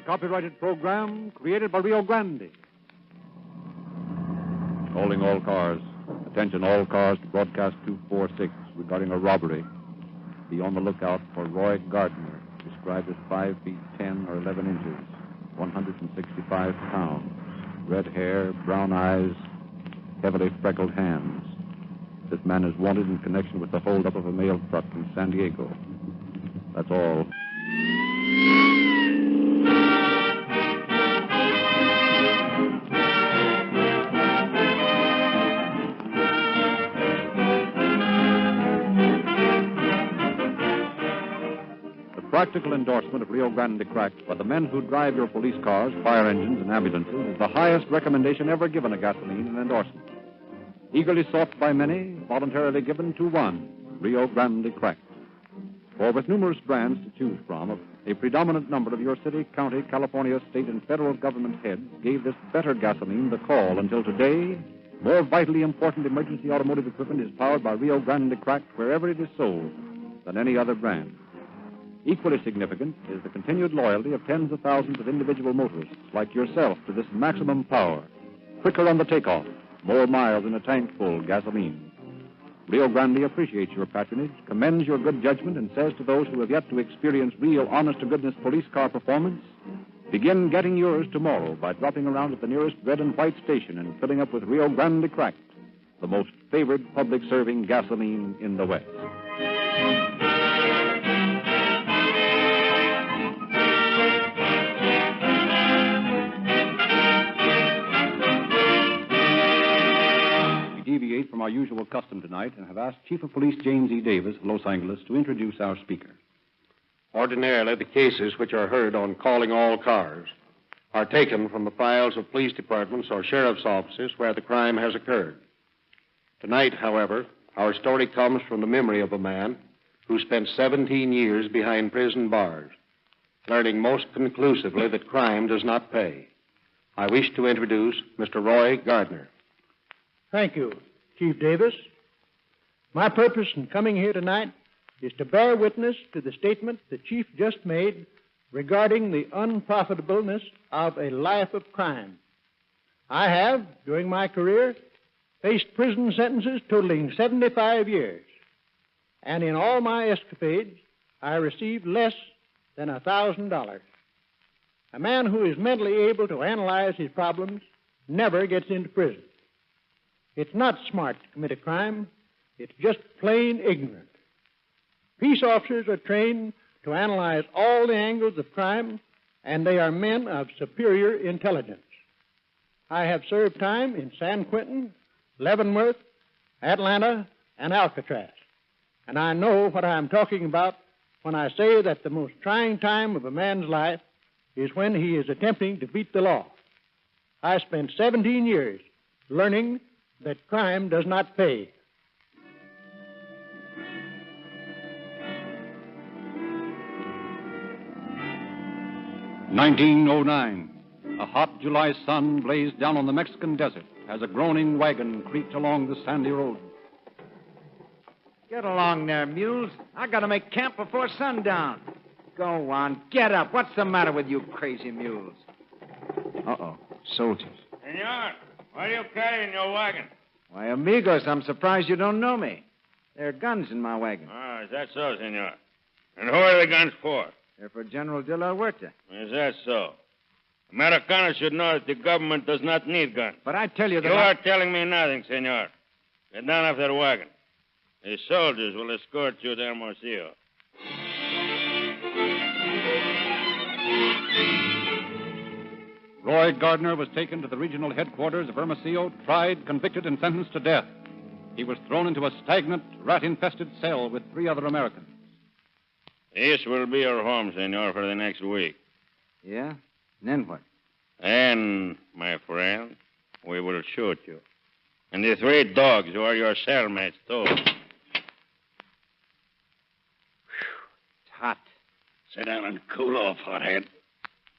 copyrighted program created by Rio Grande. Calling all cars. Attention all cars to broadcast 246 regarding a robbery. Be on the lookout for Roy Gardner, described as 5 feet 10 or 11 inches, 165 pounds, red hair, brown eyes, heavily freckled hands. This man is wanted in connection with the holdup of a mail truck in San Diego. That's all. Practical endorsement of Rio Grande Crack by the men who drive your police cars, fire engines, and ambulances is the highest recommendation ever given a gasoline in endorsement. Eagerly sought by many, voluntarily given to one, Rio Grande Crack. For with numerous brands to choose from, a predominant number of your city, county, California, state, and federal government heads gave this better gasoline the call until today. More vitally important emergency automotive equipment is powered by Rio Grande Crack wherever it is sold than any other brand. Equally significant is the continued loyalty of tens of thousands of individual motorists like yourself to this maximum power, quicker on the takeoff, more miles in a tank full gasoline. Rio Grande appreciates your patronage, commends your good judgment, and says to those who have yet to experience real honest-to-goodness police car performance, begin getting yours tomorrow by dropping around at the nearest red and white station and filling up with Rio Grande Cracked, the most favored public-serving gasoline in the West. Deviate from our usual custom tonight and have asked Chief of Police James E. Davis of Los Angeles to introduce our speaker. Ordinarily, the cases which are heard on Calling All Cars are taken from the files of police departments or sheriff's offices where the crime has occurred. Tonight, however, our story comes from the memory of a man who spent 17 years behind prison bars, learning most conclusively that crime does not pay. I wish to introduce Mr. Roy Gardner. Thank you, Chief Davis. My purpose in coming here tonight is to bear witness to the statement the Chief just made regarding the unprofitableness of a life of crime. I have, during my career, faced prison sentences totaling 75 years, and in all my escapades, I received less than $1,000. A man who is mentally able to analyze his problems never gets into prison. It's not smart to commit a crime. It's just plain ignorant. Peace officers are trained to analyze all the angles of crime, and they are men of superior intelligence. I have served time in San Quentin, Leavenworth, Atlanta, and Alcatraz, and I know what I'm talking about when I say that the most trying time of a man's life is when he is attempting to beat the law. I spent 17 years learning that crime does not pay. "1909. A hot July sun blazed down on the Mexican desert as a groaning wagon creaked along the sandy road. Get along there, mules. I gotta make camp before sundown. Go on, get up. What's the matter with you crazy mules? Uh-oh, soldiers. Senor, what are you carrying in your wagon? Why, amigos, I'm surprised you don't know me. There are guns in my wagon. Ah, is that so, senor? And who are the guns for? They're for General de la Huerta. Is that so? Americanos should know that the government does not need guns. But I tell you that You are telling me nothing, senor. Get down off that wagon. The soldiers will escort you to Hermosillo. Roy Gardner was taken to the regional headquarters of Hermosillo, tried, convicted, and sentenced to death. He was thrown into a stagnant, rat-infested cell with 3 other Americans. This will be your home, senor, for the next week. Yeah? And then what? And, my friend, we will shoot you. And the 3 dogs who are your cellmates, too. It's hot. Sit down and cool off, hothead.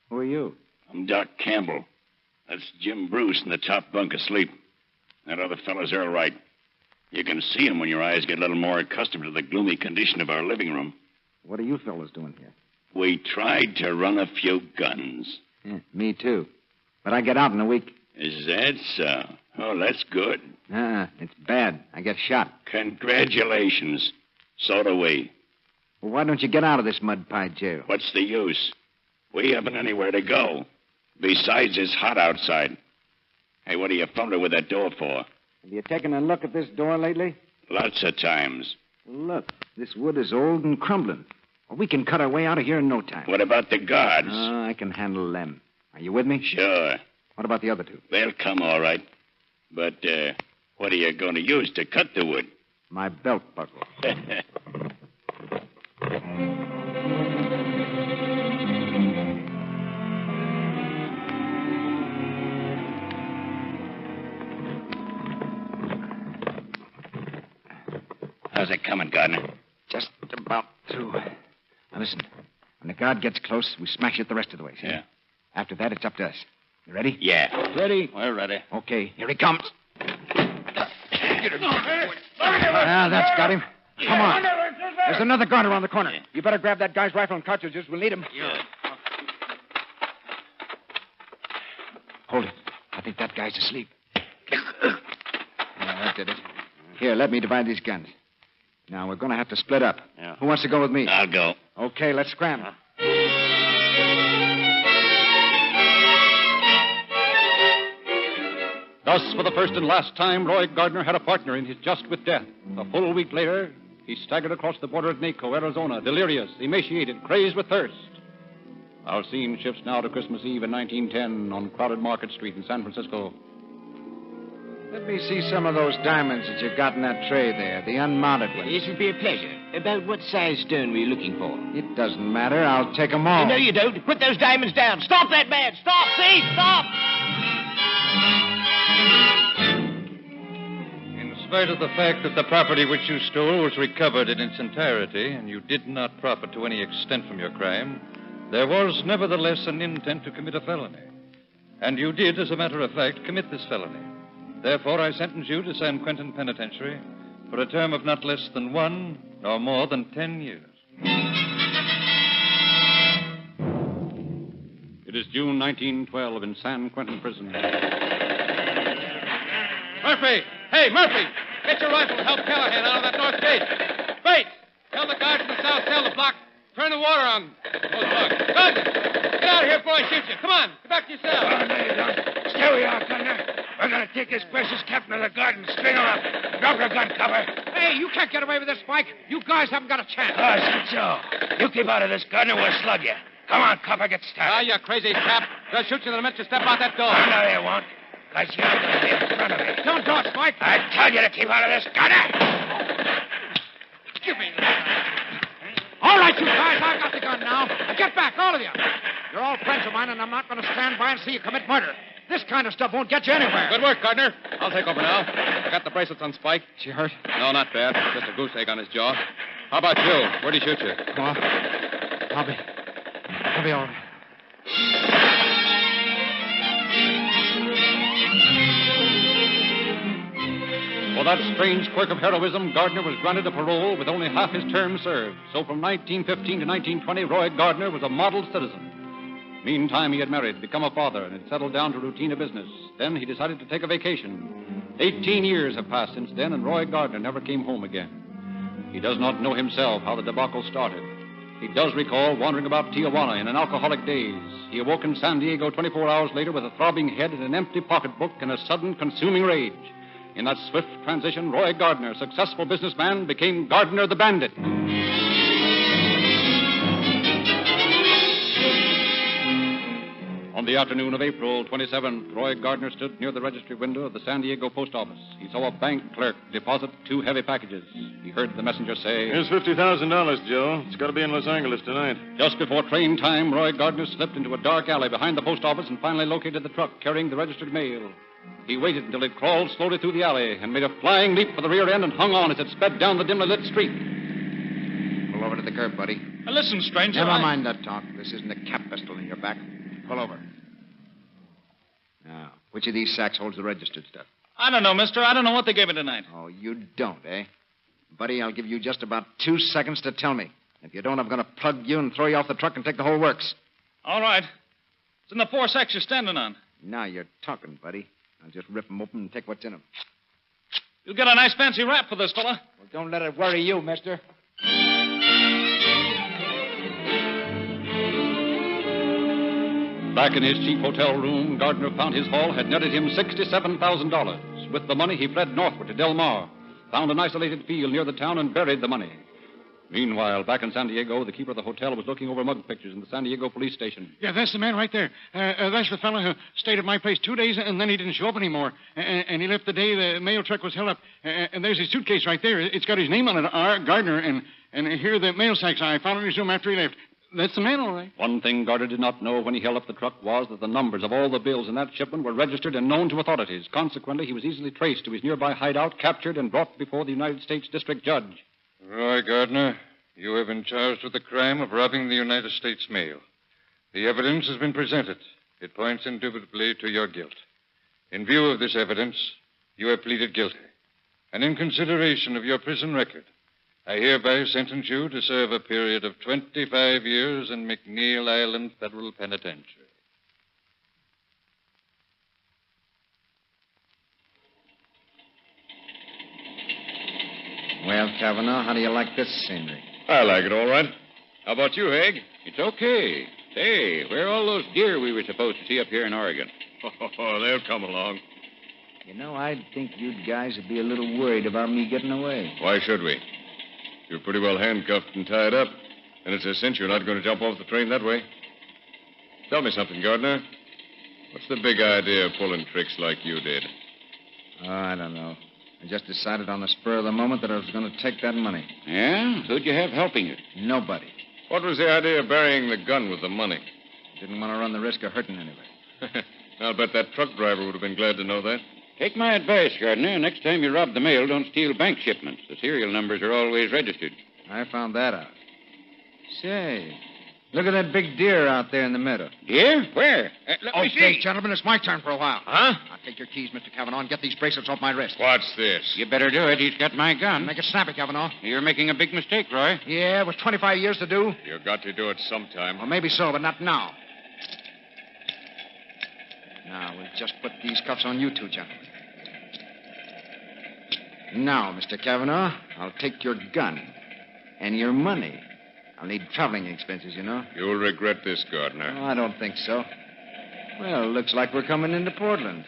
Who are you? I'm Doc Campbell. That's Jim Bruce in the top bunk asleep. That other fellow's Earl Wright. You can see him when your eyes get a little more accustomed to the gloomy condition of our living room. What are you fellows doing here? We tried to run a few guns. Yeah, me too. But I get out in a week. Is that so? Oh, that's good. It's bad. I get shot. Congratulations. So do we. Well, why don't you get out of this mud pie jail? What's the use? We haven't anywhere to go. Besides, it's hot outside. Hey, what are you fumbling with that door for? Have you taken a look at this door lately? Lots of times. Look, this wood is old and crumbling. Well, we can cut our way out of here in no time. What about the guards? I can handle them. Are you with me? Sure. What about the other two? They'll come all right. But, what are you going to use to cut the wood? My belt buckle. How's it coming, Gardner? Just about through. Now, listen. When the guard gets close, we smash it the rest of the way. See? Yeah. After that, it's up to us. You ready? Yeah. Ready? We're ready. Okay, here he comes. That's got him. Come on. There's another guard around the corner. You better grab that guy's rifle and cartridges. We'll need him. Yeah. Hold it. I think that guy's asleep. Yeah, that did it. Here, let me divide these guns. Now, we're going to have to split up. Yeah. Who wants to go with me? I'll go. Okay, let's scramble. Thus, for the first and last time, Roy Gardner had a partner in his just with death. A full week later, he staggered across the border at Naco, Arizona, delirious, emaciated, crazed with thirst. Our scene shifts now to Christmas Eve in 1910 on crowded Market Street in San Francisco. Let me see some of those diamonds that you got in that tray there, the unmounted ones. This would be a pleasure. About what size stone were you looking for? It doesn't matter. I'll take them all. No, you don't. Put those diamonds down. Stop that man. Stop, thief. Stop. In spite of the fact that the property which you stole was recovered in its entirety and you did not profit to any extent from your crime, there was nevertheless an intent to commit a felony. And you did, as a matter of fact, commit this felony. Therefore, I sentence you to San Quentin Penitentiary for a term of not less than 1 nor more than 10 years. It is June 1912 in San Quentin Prison. Murphy! Hey, Murphy! Get your rifle and help Callahan out of that north gate. Bates! Tell the guards in the south cell to block. Turn the water on those bugs. Gardner! Get out of here before I shoot you. Come on. Get back to your cell. Oh, no, you don't. Stay where you are, Gardner. We're going to take this precious captain of the guard and string him up. Drop your gun cover. Hey, you can't get away with this, Spike. You guys haven't got a chance. Oh, is that so? You keep out of this, Gardner. We'll slug you. Come on, copper, get started. Ah, you crazy cap. They'll shoot you the minute you step out that door. Oh, no, they won't. Because you're going to be in front of me. Don't dodge, Spike. I tell you to keep out of this, Gardner. Give me that. All right, you guys, I've got the gun now. Now get back, all of you. You're all friends of mine, and I'm not going to stand by and see you commit murder. This kind of stuff won't get you anywhere. Good work, Gardner. I'll take over now. I got the bracelets on Spike. Is she hurt? No, not bad. Just a goose egg on his jaw. How about you? Where'd he shoot you? Well, I'll be all right. For that strange quirk of heroism, Gardner was granted a parole with only half his term served. So from 1915 to 1920, Roy Gardner was a model citizen. Meantime, he had married, become a father, and had settled down to routine of business. Then he decided to take a vacation. 18 years have passed since then, and Roy Gardner never came home again. He does not know himself how the debacle started. He does recall wandering about Tijuana in an alcoholic daze. He awoke in San Diego 24 hours later with a throbbing head and an empty pocketbook and a sudden consuming rage. In that swift transition, Roy Gardner, successful businessman, became Gardner the Bandit. On the afternoon of April 27th, Roy Gardner stood near the registry window of the San Diego post office. He saw a bank clerk deposit 2 heavy packages. He heard the messenger say, "Here's $50,000, Joe. It's got to be in Los Angeles tonight." Just before train time, Roy Gardner slipped into a dark alley behind the post office and finally located the truck carrying the registered mail. He waited until it crawled slowly through the alley and made a flying leap for the rear end and hung on as it sped down the dimly lit street. Pull over to the curb, buddy. Now listen, stranger. Never mind that talk. This isn't a cap pistol in your back. Pull over. Now, which of these sacks holds the registered stuff? I don't know, mister. I don't know what they gave me tonight. Oh, you don't, eh? Buddy, I'll give you just about 2 seconds to tell me. If you don't, I'm going to plug you and throw you off the truck and take the whole works. All right. It's in the 4 sacks you're standing on. Now you're talking, buddy. I'll just rip them open and take what's in them. You'll get a nice fancy rap for this, fella. Well, don't let it worry you, mister. Back in his cheap hotel room, Gardner found his haul had netted him $67,000. With the money, he fled northward to Del Mar, found an isolated field near the town, and buried the money. Meanwhile, back in San Diego, the keeper of the hotel was looking over mug pictures in the San Diego police station. Yeah, that's the man right there. That's the fellow who stayed at my place 2 days, and then he didn't show up anymore. And he left the day the mail truck was held up. And there's his suitcase right there. It's got his name on it, R. Gardner. And here are the mail sacks I found in his room after he left. That's the man, all right. One thing Gardner did not know when he held up the truck was that the numbers of all the bills in that shipment were registered and known to authorities. Consequently, he was easily traced to his nearby hideout, captured, and brought before the United States District Judge. Roy Gardner, you have been charged with the crime of robbing the United States mail. The evidence has been presented. It points indubitably to your guilt. In view of this evidence, you have pleaded guilty. And in consideration of your prison record, I hereby sentence you to serve a period of 25 years in McNeil Island Federal Penitentiary. Well, Kavanaugh, how do you like this scenery? I like it all right. How about you, Haig? It's okay. Say, where are all those deer we were supposed to see up here in Oregon? Oh, they'll come along. You know, I'd think you guys would be a little worried about me getting away. Why should we? You're pretty well handcuffed and tied up. And it's a cinch you're not going to jump off the train that way. Tell me something, Gardner. What's the big idea of pulling tricks like you did? Oh, I don't know. I just decided on the spur of the moment that I was going to take that money. Yeah? Who'd you have helping you? Nobody. What was the idea of burying the gun with the money? Didn't want to run the risk of hurting anybody. I'll bet that truck driver would have been glad to know that. Take my advice, Gardner. Next time you rob the mail, don't steal bank shipments. The serial numbers are always registered. I found that out. Say, look at that big deer out there in the meadow. Deer? Where? Let me see. Okay, gentlemen, it's my turn for a while. Huh? Now, take your keys, Mr. Kavanaugh, and get these bracelets off my wrist. What's this? You better do it. He's got my gun. Make it snappy, Kavanaugh. You're making a big mistake, Roy. Yeah, it was 25 years to do. You've got to do it sometime. Well, maybe so, but not now. Now, we'll just put these cuffs on you two, gentlemen. Now, Mr. Kavanaugh, I'll take your gun and your money. I'll need traveling expenses, you know. You'll regret this, Gardner. Oh, I don't think so. Well, looks like we're coming into Portland.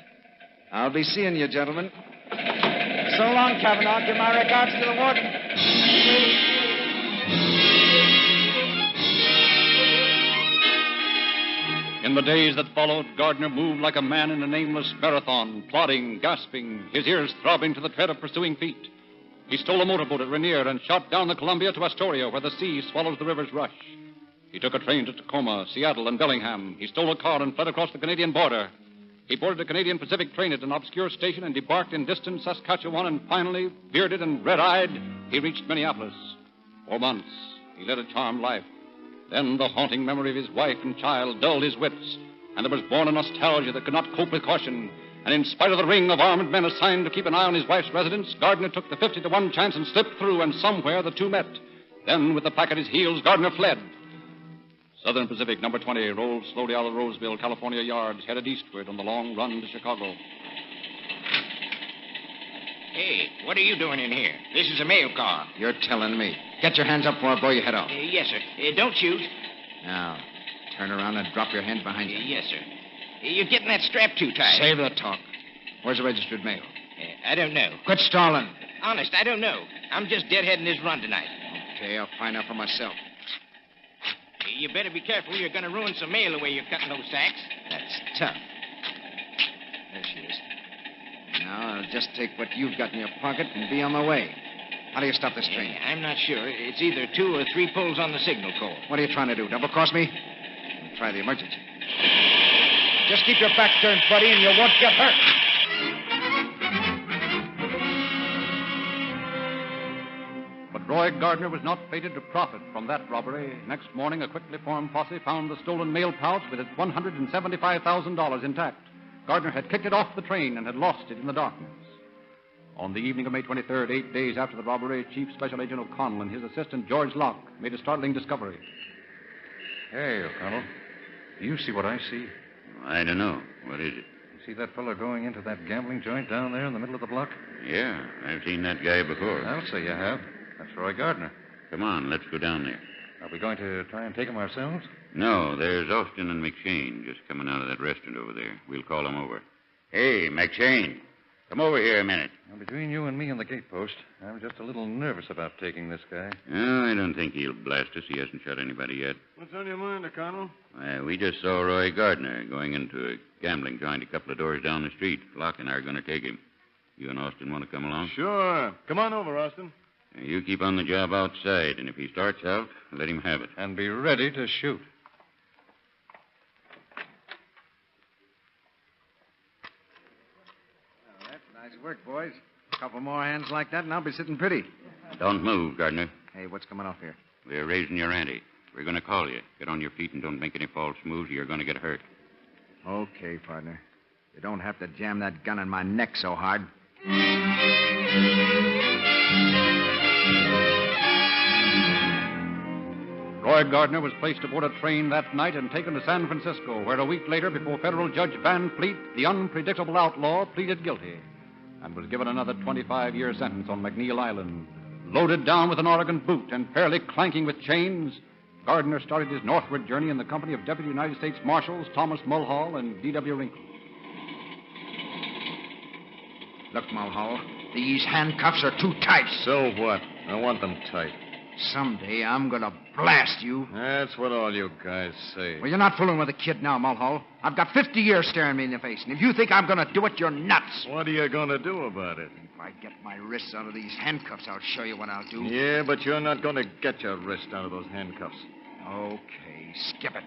I'll be seeing you, gentlemen. So long, Kavanaugh. Give my regards to the warden. In the days that followed, Gardner moved like a man in a nameless marathon, plodding, gasping, his ears throbbing to the tread of pursuing feet. He stole a motorboat at Rainier and shot down the Columbia to Astoria, where the sea swallows the river's rush. He took a train to Tacoma, Seattle, and Bellingham. He stole a car and fled across the Canadian border. He boarded a Canadian Pacific train at an obscure station and debarked in distant Saskatchewan, and finally, bearded and red-eyed, he reached Minneapolis. For months, he led a charmed life. Then the haunting memory of his wife and child dulled his wits, and there was born a nostalgia that could not cope with caution. And in spite of the ring of armed men assigned to keep an eye on his wife's residence, Gardner took the 50-to-1 chance and slipped through, and somewhere the two met. Then, with the pack at his heels, Gardner fled. Southern Pacific, number 20, rolled slowly out of Roseville, California yards, headed eastward on the long run to Chicago. Hey, what are you doing in here? This is a mail car. You're telling me. Get your hands up before I blow your head off. Yes, sir. Don't shoot. Now, turn around and drop your hand behind you. Yes, sir. You're getting that strap too tight. Save the talk. Where's the registered mail? I don't know. Quit stalling. Honest, I don't know. I'm just deadheading this run tonight. Okay, I'll find out for myself. You better be careful. You're going to ruin some mail the way you're cutting those sacks. That's tough. There she is. Now, I'll just take what you've got in your pocket and be on my way. How do you stop this train? I'm not sure. It's either 2 or 3 pulls on the signal cord. What are you trying to do, double-cross me? I'll try the emergency. Just keep your back turned, buddy, and you won't get hurt. But Roy Gardner was not fated to profit from that robbery. Next morning, a quickly formed posse found the stolen mail pouch with its $175,000 intact. Gardner had kicked it off the train and had lost it in the darkness. On the evening of May 23rd, 8 days after the robbery, Chief Special Agent O'Connell and his assistant, George Locke, made a startling discovery. Hey, O'Connell. Do you see what I see? I don't know. What is it? See that fella going into that gambling joint down there in the middle of the block? Yeah, I've seen that guy before. I'll say you have. That's Roy Gardner. Come on, let's go down there. Are we going to try and take him ourselves? No, there's Austin and McShane just coming out of that restaurant over there. We'll call them over. Hey, McShane, come over here a minute. Well, between you and me and the gatepost, I'm just a little nervous about taking this guy. Oh, I don't think he'll blast us. He hasn't shot anybody yet. What's on your mind, O'Connell? We just saw Roy Gardner going into a gambling joint a couple of doors down the street. Locke and I are going to take him. You and Austin want to come along? Sure. Come on over, Austin. You keep on the job outside, and if he starts out, let him have it. And be ready to shoot. Well, that's nice work, boys. A couple more hands like that, and I'll be sitting pretty. Don't move, Gardner. Hey, what's coming off here? We're raising your ante. We're going to call you. Get on your feet and don't make any false moves, or you're going to get hurt. Okay, partner. You don't have to jam that gun in my neck so hard. Roy Gardner was placed aboard a train that night and taken to San Francisco, where a week later, before federal Judge Van Fleet, the unpredictable outlaw pleaded guilty and was given another 25-year sentence on McNeil Island. Loaded down with an Oregon boot and fairly clanking with chains, Gardner started his northward journey in the company of Deputy United States Marshals Thomas Mulhall and D.W. Wrinkle. Look, Mulhall, these handcuffs are too tight. So what? I want them tight. Someday I'm going to blast you. That's what all you guys say. Well, you're not fooling with a kid now, Mulhall. I've got 50 years staring me in the face, and if you think I'm going to do it, you're nuts. What are you going to do about it? If I get my wrists out of these handcuffs, I'll show you what I'll do. Yeah, but you're not going to get your wrist out of those handcuffs. Okay, skip it.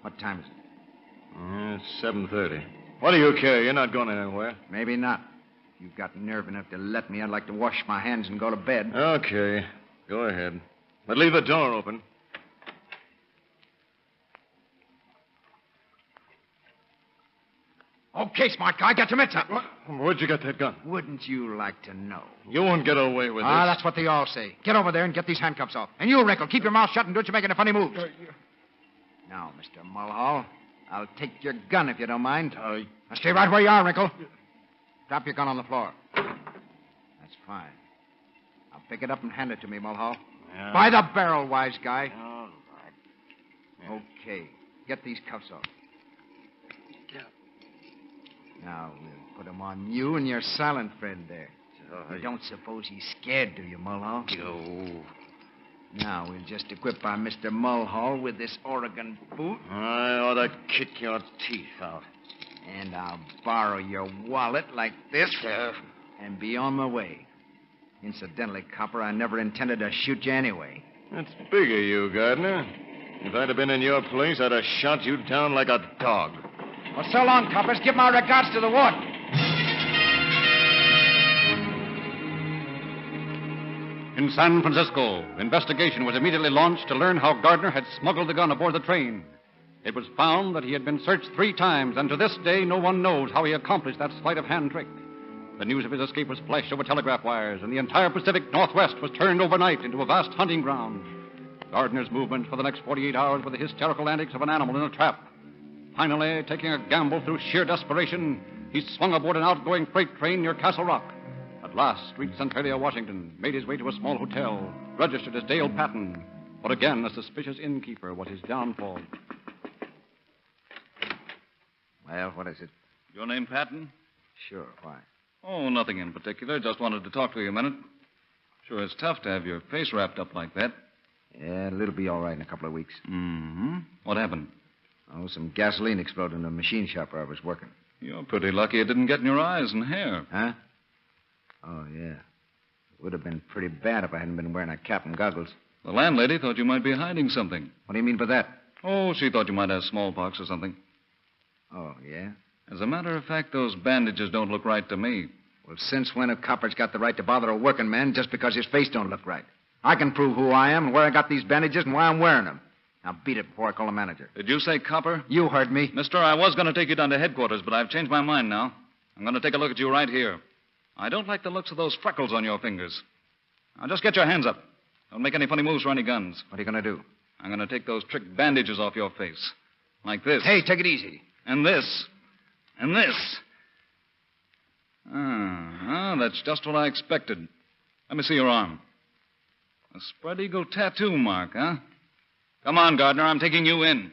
What time is it? It's 7:30. What do you care? You're not going anywhere. Maybe not. If you've got nerve enough to let me, I'd like to wash my hands and go to bed. Okay, go ahead. But leave the door open. Okay, smart guy, get your mitts up. Where'd you get that gun? Wouldn't you like to know? You won't get away with this. That's what they all say. Get over there and get these handcuffs off. And you, Wrinkle, keep your mouth shut and don't you make any funny moves. Now, Mr. Mulhall, I'll take your gun if you don't mind. Now stay right where you are, Wrinkle. Drop your gun on the floor. That's fine. I'll pick it up and hand it to me, Mulhall. Yeah. By the barrel, wise guy. All right. Okay. Get these cuffs off. Now, we'll put them on you and your silent friend there. You don't suppose he's scared, do you, Mulhall? Oh. Now, we'll just equip our Mr. Mulhall with this Oregon boot. I ought to kick your teeth out. And I'll borrow your wallet like this and be on my way. Incidentally, Copper, I never intended to shoot you anyway. That's big of you, Gardner. If I'd have been in your place, I'd have shot you down like a dog. Well, so long, coppers. Give my regards to the warden. In San Francisco, investigation was immediately launched to learn how Gardner had smuggled the gun aboard the train. It was found that he had been searched 3 times, and to this day, no one knows how he accomplished that sleight of hand trick. The news of his escape was flashed over telegraph wires, and the entire Pacific Northwest was turned overnight into a vast hunting ground. Gardner's movements for the next 48 hours were the hysterical antics of an animal in a trap. Finally, taking a gamble through sheer desperation, he swung aboard an outgoing freight train near Castle Rock. At last, reached Centralia, Washington, made his way to a small hotel, registered as Dale Patton. But again, a suspicious innkeeper was his downfall. Well, what is it? Your name Patton? Sure, why? Oh, nothing in particular. Just wanted to talk to you a minute. Sure, it's tough to have your face wrapped up like that. Yeah, it'll be all right in a couple of weeks. Mm-hmm. What happened? Oh, some gasoline exploded in a machine shop where I was working. You're pretty lucky it didn't get in your eyes and hair. Huh? Oh, yeah. It would have been pretty bad if I hadn't been wearing a cap and goggles. The landlady thought you might be hiding something. What do you mean by that? Oh, she thought you might have smallpox or something. Oh, yeah? As a matter of fact, those bandages don't look right to me. Well, since when have coppers got the right to bother a working man just because his face don't look right? I can prove who I am and where I got these bandages and why I'm wearing them. Now, beat it before I call the manager. Did you say copper? You heard me. Mister, I was going to take you down to headquarters, but I've changed my mind now. I'm going to take a look at you right here. I don't like the looks of those freckles on your fingers. Now, just get your hands up. Don't make any funny moves or any guns. What are you going to do? I'm going to take those trick bandages off your face. Like this. Hey, take it easy. And this. And this. That's just what I expected. Let me see your arm. A spread eagle tattoo mark, huh? Come on, Gardner. I'm taking you in.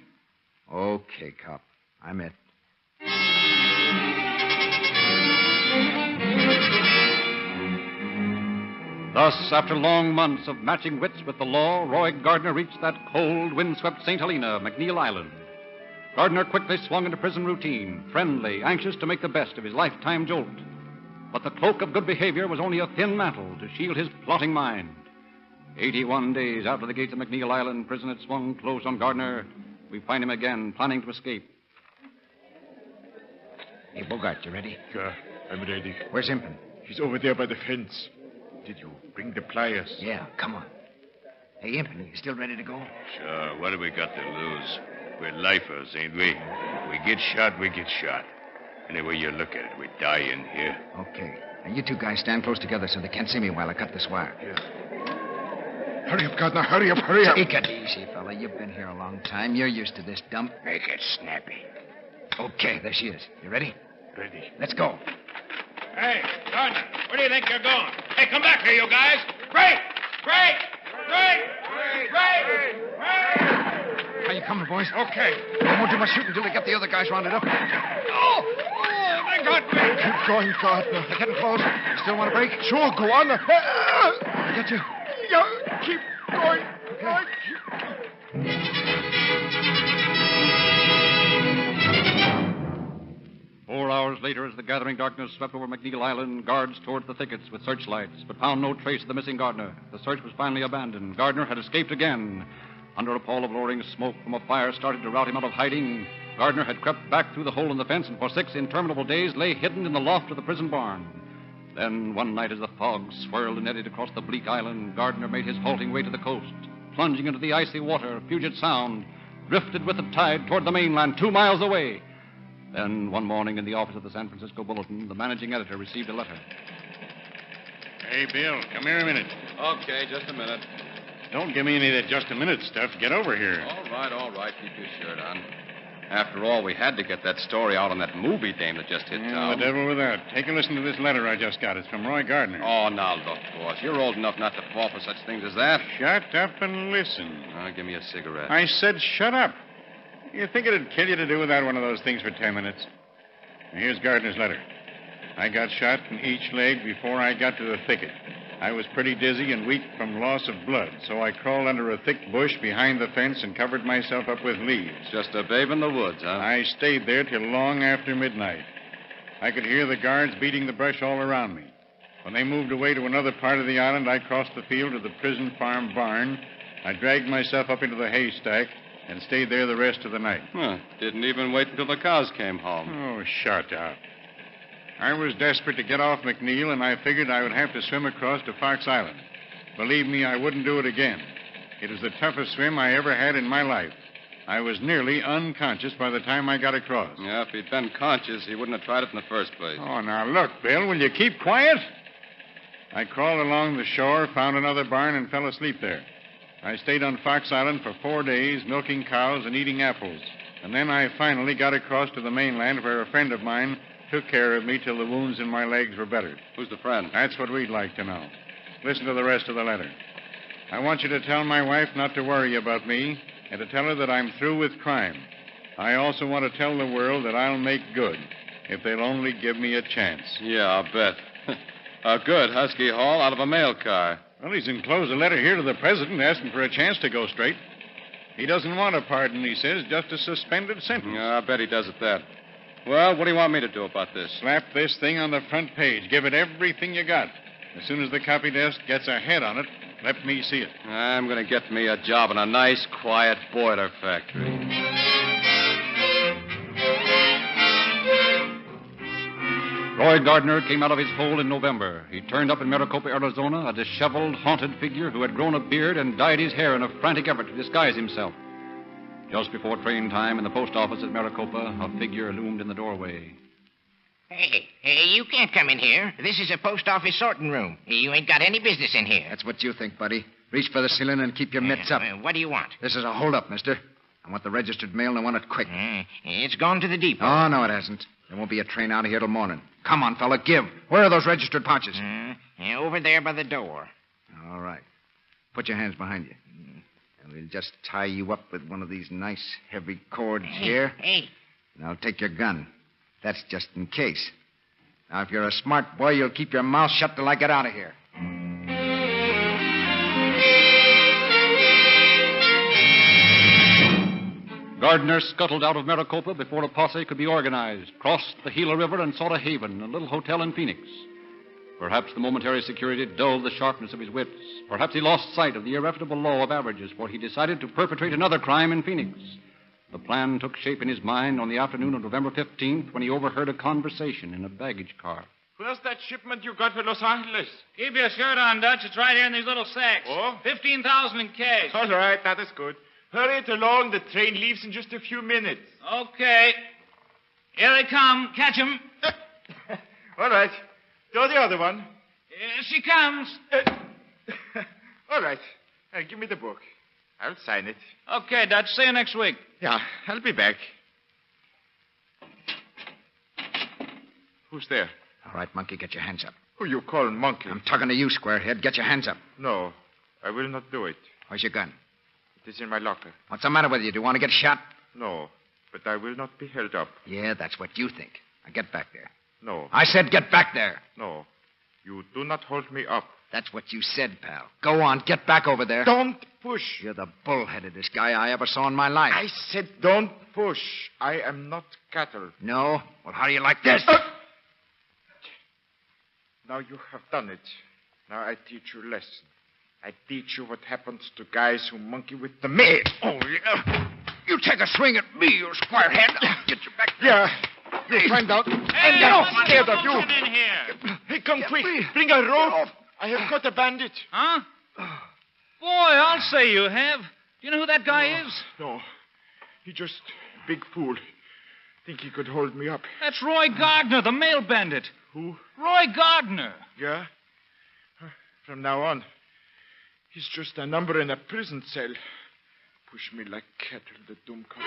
Okay, cop. I'm it. Thus, after long months of matching wits with the law, Roy Gardner reached that cold, windswept St. Helena, McNeil Island. Gardner quickly swung into prison routine, friendly, anxious to make the best of his lifetime jolt. But the cloak of good behavior was only a thin mantle to shield his plotting mind. 81 days after the gates of McNeil Island prison had swung close on Gardner, we find him again, planning to escape. Hey, Bogart, you ready? Yeah, I'm ready. Where's Impin? He's over there by the fence. Did you bring the pliers? Yeah, come on. Hey, Impin, you still ready to go? Sure. What have we got to lose? We're lifers, ain't we? If we get shot, we get shot. Any way you look at it, we die in here. Okay. Now, you two guys stand close together so they can't see me while I cut this wire. Yeah. Hurry up, Gardner. Hurry up, hurry up. Take it easy, fella. You've been here a long time. You're used to this dump. Make it snappy. Okay, there she is. You ready? Ready. Let's go. Hey, Gardner, where do you think you're going? Hey, come back here, you guys. Break! Break! Break! Break! Break! How you coming, boys? Okay. I won't do much shooting until they get the other guys rounded up. Oh, they got me. Keep going, Gardner. They're getting close. You still want to break? Sure, go on. I get you. Yeah, keep going. Okay. 4 hours later, as the gathering darkness swept over McNeil Island, guards tore the thickets with searchlights, but found no trace of the missing Gardner. The search was finally abandoned. Gardner had escaped again. Under a pall of lowering smoke from a fire started to rout him out of hiding, Gardner had crept back through the hole in the fence and for 6 interminable days lay hidden in the loft of the prison barn. Then, one night, as the fog swirled and eddied across the bleak island, Gardner made his halting way to the coast. Plunging into the icy water, Puget Sound drifted with the tide toward the mainland 2 miles away. Then, one morning in the office of the San Francisco Bulletin, the managing editor received a letter. Hey, Bill, come here a minute. Okay, just a minute. Don't give me any of that just a minute stuff. Get over here. All right. Keep your shirt on. After all, we had to get that story out on that movie dame that just hit town. The devil with that. Take a listen to this letter I just got. It's from Roy Gardner. Oh, now look, boss. You're old enough not to fall for such things as that. Shut up and listen. Give me a cigarette. I said shut up. You think it'd kill you to do without one of those things for 10 minutes? Now, here's Gardner's letter. I got shot in each leg before I got to the thicket. I was pretty dizzy and weak from loss of blood, so I crawled under a thick bush behind the fence and covered myself up with leaves. Just a babe in the woods, huh? I stayed there till long after midnight. I could hear the guards beating the brush all around me. When they moved away to another part of the island, I crossed the field to the prison farm barn. I dragged myself up into the haystack and stayed there the rest of the night. Didn't even wait until the cows came home. Oh, shut up. I was desperate to get off McNeil, and I figured I would have to swim across to Fox Island. Believe me, I wouldn't do it again. It was the toughest swim I ever had in my life. I was nearly unconscious by the time I got across. Yeah, if he'd been conscious, he wouldn't have tried it in the first place. Oh, now look, Bill, will you keep quiet? I crawled along the shore, found another barn, and fell asleep there. I stayed on Fox Island for 4 days, milking cows and eating apples. And then I finally got across to the mainland where a friend of mine took care of me till the wounds in my legs were bettered. Who's the friend? That's what we'd like to know. Listen to the rest of the letter. I want you to tell my wife not to worry about me and to tell her that I'm through with crime. I also want to tell the world that I'll make good if they'll only give me a chance. Yeah, I'll bet. A good husky haul out of a mail car. Well, he's enclosed a letter here to the president asking for a chance to go straight. He doesn't want a pardon, he says, just a suspended sentence. Yeah, I bet he does at that. Well, what do you want me to do about this? Slap this thing on the front page. Give it everything you got. As soon as the copy desk gets a head on it, let me see it. I'm going to get me a job in a nice, quiet boiler factory. Roy Gardner came out of his hole in November. He turned up in Maricopa, Arizona, a disheveled, haunted figure who had grown a beard and dyed his hair in a frantic effort to disguise himself. Just before train time in the post office at Maricopa, a figure loomed in the doorway. Hey, you can't come in here. This is a post office sorting room. You ain't got any business in here. That's what you think, buddy. Reach for the ceiling and keep your mitts up. What do you want? This is a holdup, mister. I want the registered mail, and I want it quick. It's gone to the depot. Oh, no, it hasn't. There won't be a train out of here till morning. Come on, fella, give. Where are those registered pouches? Over there by the door. All right. Put your hands behind you. And we'll just tie you up with one of these nice, heavy cords here. Hey. And I'll take your gun. That's just in case. Now, if you're a smart boy, you'll keep your mouth shut till I get out of here. Gardner scuttled out of Maricopa before a posse could be organized, crossed the Gila River, and sought a haven, a little hotel in Phoenix. Perhaps the momentary security dulled the sharpness of his wits. Perhaps he lost sight of the irrefutable law of averages, for he decided to perpetrate another crime in Phoenix. The plan took shape in his mind on the afternoon of November 15th when he overheard a conversation in a baggage car. Where's that shipment you got for Los Angeles? Keep your shirt on, Dutch. It's right here in these little sacks. Oh? 15,000 in cash. All right, that is good. Hurry it along. The train leaves in just a few minutes. Okay. Here they come. Catch 'em. All right. Throw the other one. Here she comes. All right. Give me the book. I'll sign it. Okay, Dutch. See you next week. Yeah, I'll be back. Who's there? All right, monkey, get your hands up. Who you call monkey? I'm talking to you, squarehead. Get your hands up. No, I will not do it. Where's your gun? It is in my locker. What's the matter with you? Do you want to get shot? No, but I will not be held up. Yeah, that's what you think. Now get back there. No. I said get back there. No. You do not hold me up. That's what you said, pal. Go on, get back over there. Don't push. You're the bullheadedest guy I ever saw in my life. I said don't push. I am not cattle. No? Well, how do you like this? Now you have done it. Now I teach you a lesson. I teach you what happens to guys who monkey with the mail. Oh, yeah. You take a swing at me, you squarehead. I'll get you back there. Yeah. You find out. Hey, I'm scared of you. In here. Hey, come quick. Bring a rope. I have caught a bandit. Huh? Boy, I'll say you have. Do you know who that guy is? No. He just a big fool. Think he could hold me up. That's Roy Gardner, the mail bandit. Who? Roy Gardner. Yeah? From now on, he's just a number in a prison cell. Push me like cattle, the doom cut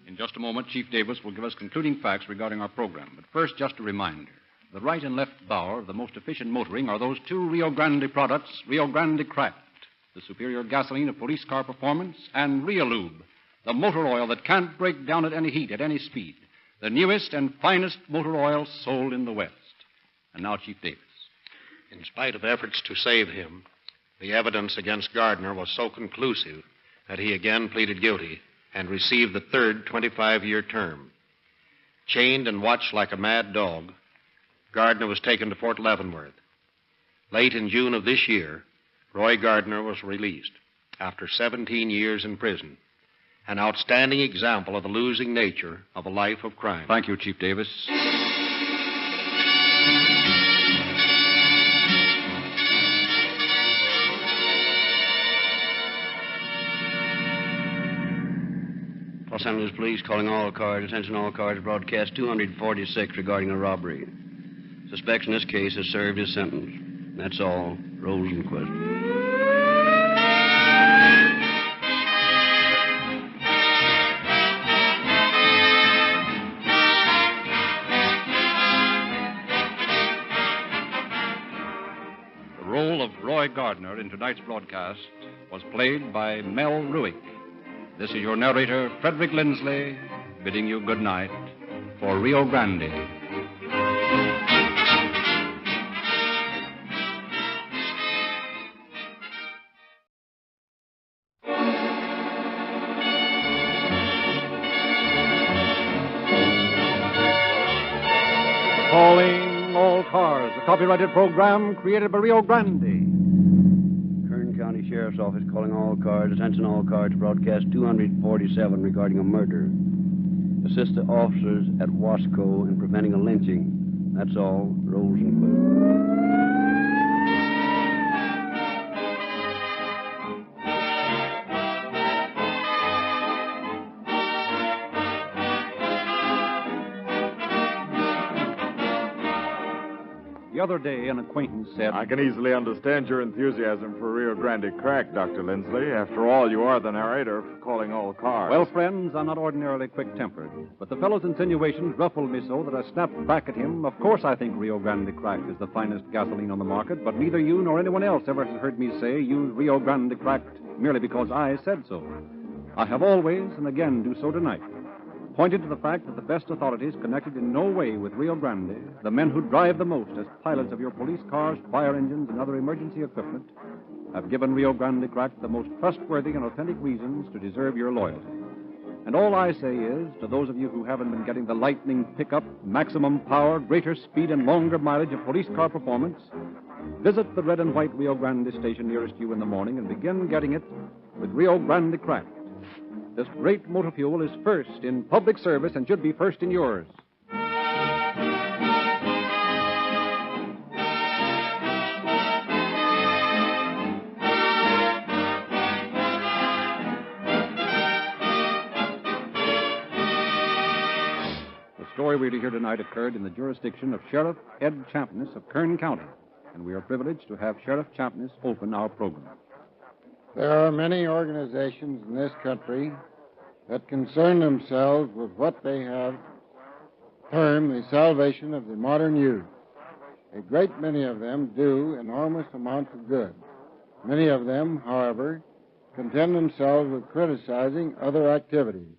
In just a moment, Chief Davis will give us concluding facts regarding our program. But first, just a reminder. The right and left bow of the most efficient motoring are those two Rio Grande products, Rio Grande Cracked, the superior gasoline of police car performance, and Aloud, the motor oil that can't break down at any heat, at any speed. The newest and finest motor oil sold in the West. And now, Chief Davis. In spite of efforts to save him, the evidence against Gardner was so conclusive that he again pleaded guilty and received the third 25-year term. Chained and watched like a mad dog, Gardner was taken to Fort Leavenworth. Late in June of this year, Roy Gardner was released after 17 years in prison. An outstanding example of the losing nature of a life of crime. Thank you, Chief Davis. Los Angeles Police calling all cars. Attention all cars. Broadcast 246 regarding a robbery. Suspects in this case has served his sentence. That's all. Rosenquist. The role of Roy Gardner in tonight's broadcast was played by Mel Ruick. This is your narrator, Frederick Lindsley, bidding you good night for Rio Grande. Calling all cars, a copyrighted program created by Rio Grande. Kern County Sheriff's Office calling all cars. Attention all cars. Broadcast 247 regarding a murder. Assist the officers at Wasco in preventing a lynching. That's all. Rosenquist. The other day, an acquaintance said, I can easily understand your enthusiasm for Rio Grande Crack, Dr. Lindsley. After all, you are the narrator for Calling All Cars. Well, friends, I'm not ordinarily quick-tempered, but the fellow's insinuations ruffled me so that I snapped back at him. Of course I think Rio Grande Crack is the finest gasoline on the market, but neither you nor anyone else ever has heard me say use Rio Grande Crack merely because I said so. I have always, and again do so tonight, pointed to the fact that the best authorities connected in no way with Rio Grande, the men who drive the most as pilots of your police cars, fire engines, and other emergency equipment, have given Rio Grande Crack the most trustworthy and authentic reasons to deserve your loyalty. And all I say is, to those of you who haven't been getting the lightning pickup, maximum power, greater speed, and longer mileage of police car performance, visit the red and white Rio Grande station nearest you in the morning and begin getting it with Rio Grande Crack. This great motor fuel is first in public service and should be first in yours. The story we're to hear tonight occurred in the jurisdiction of Sheriff Ed Champness of Kern County, and we are privileged to have Sheriff Champness open our program. There are many organizations in this country that concern themselves with what they have termed the salvation of the modern youth. A great many of them do enormous amounts of good. Many of them, however, content themselves with criticizing other activities,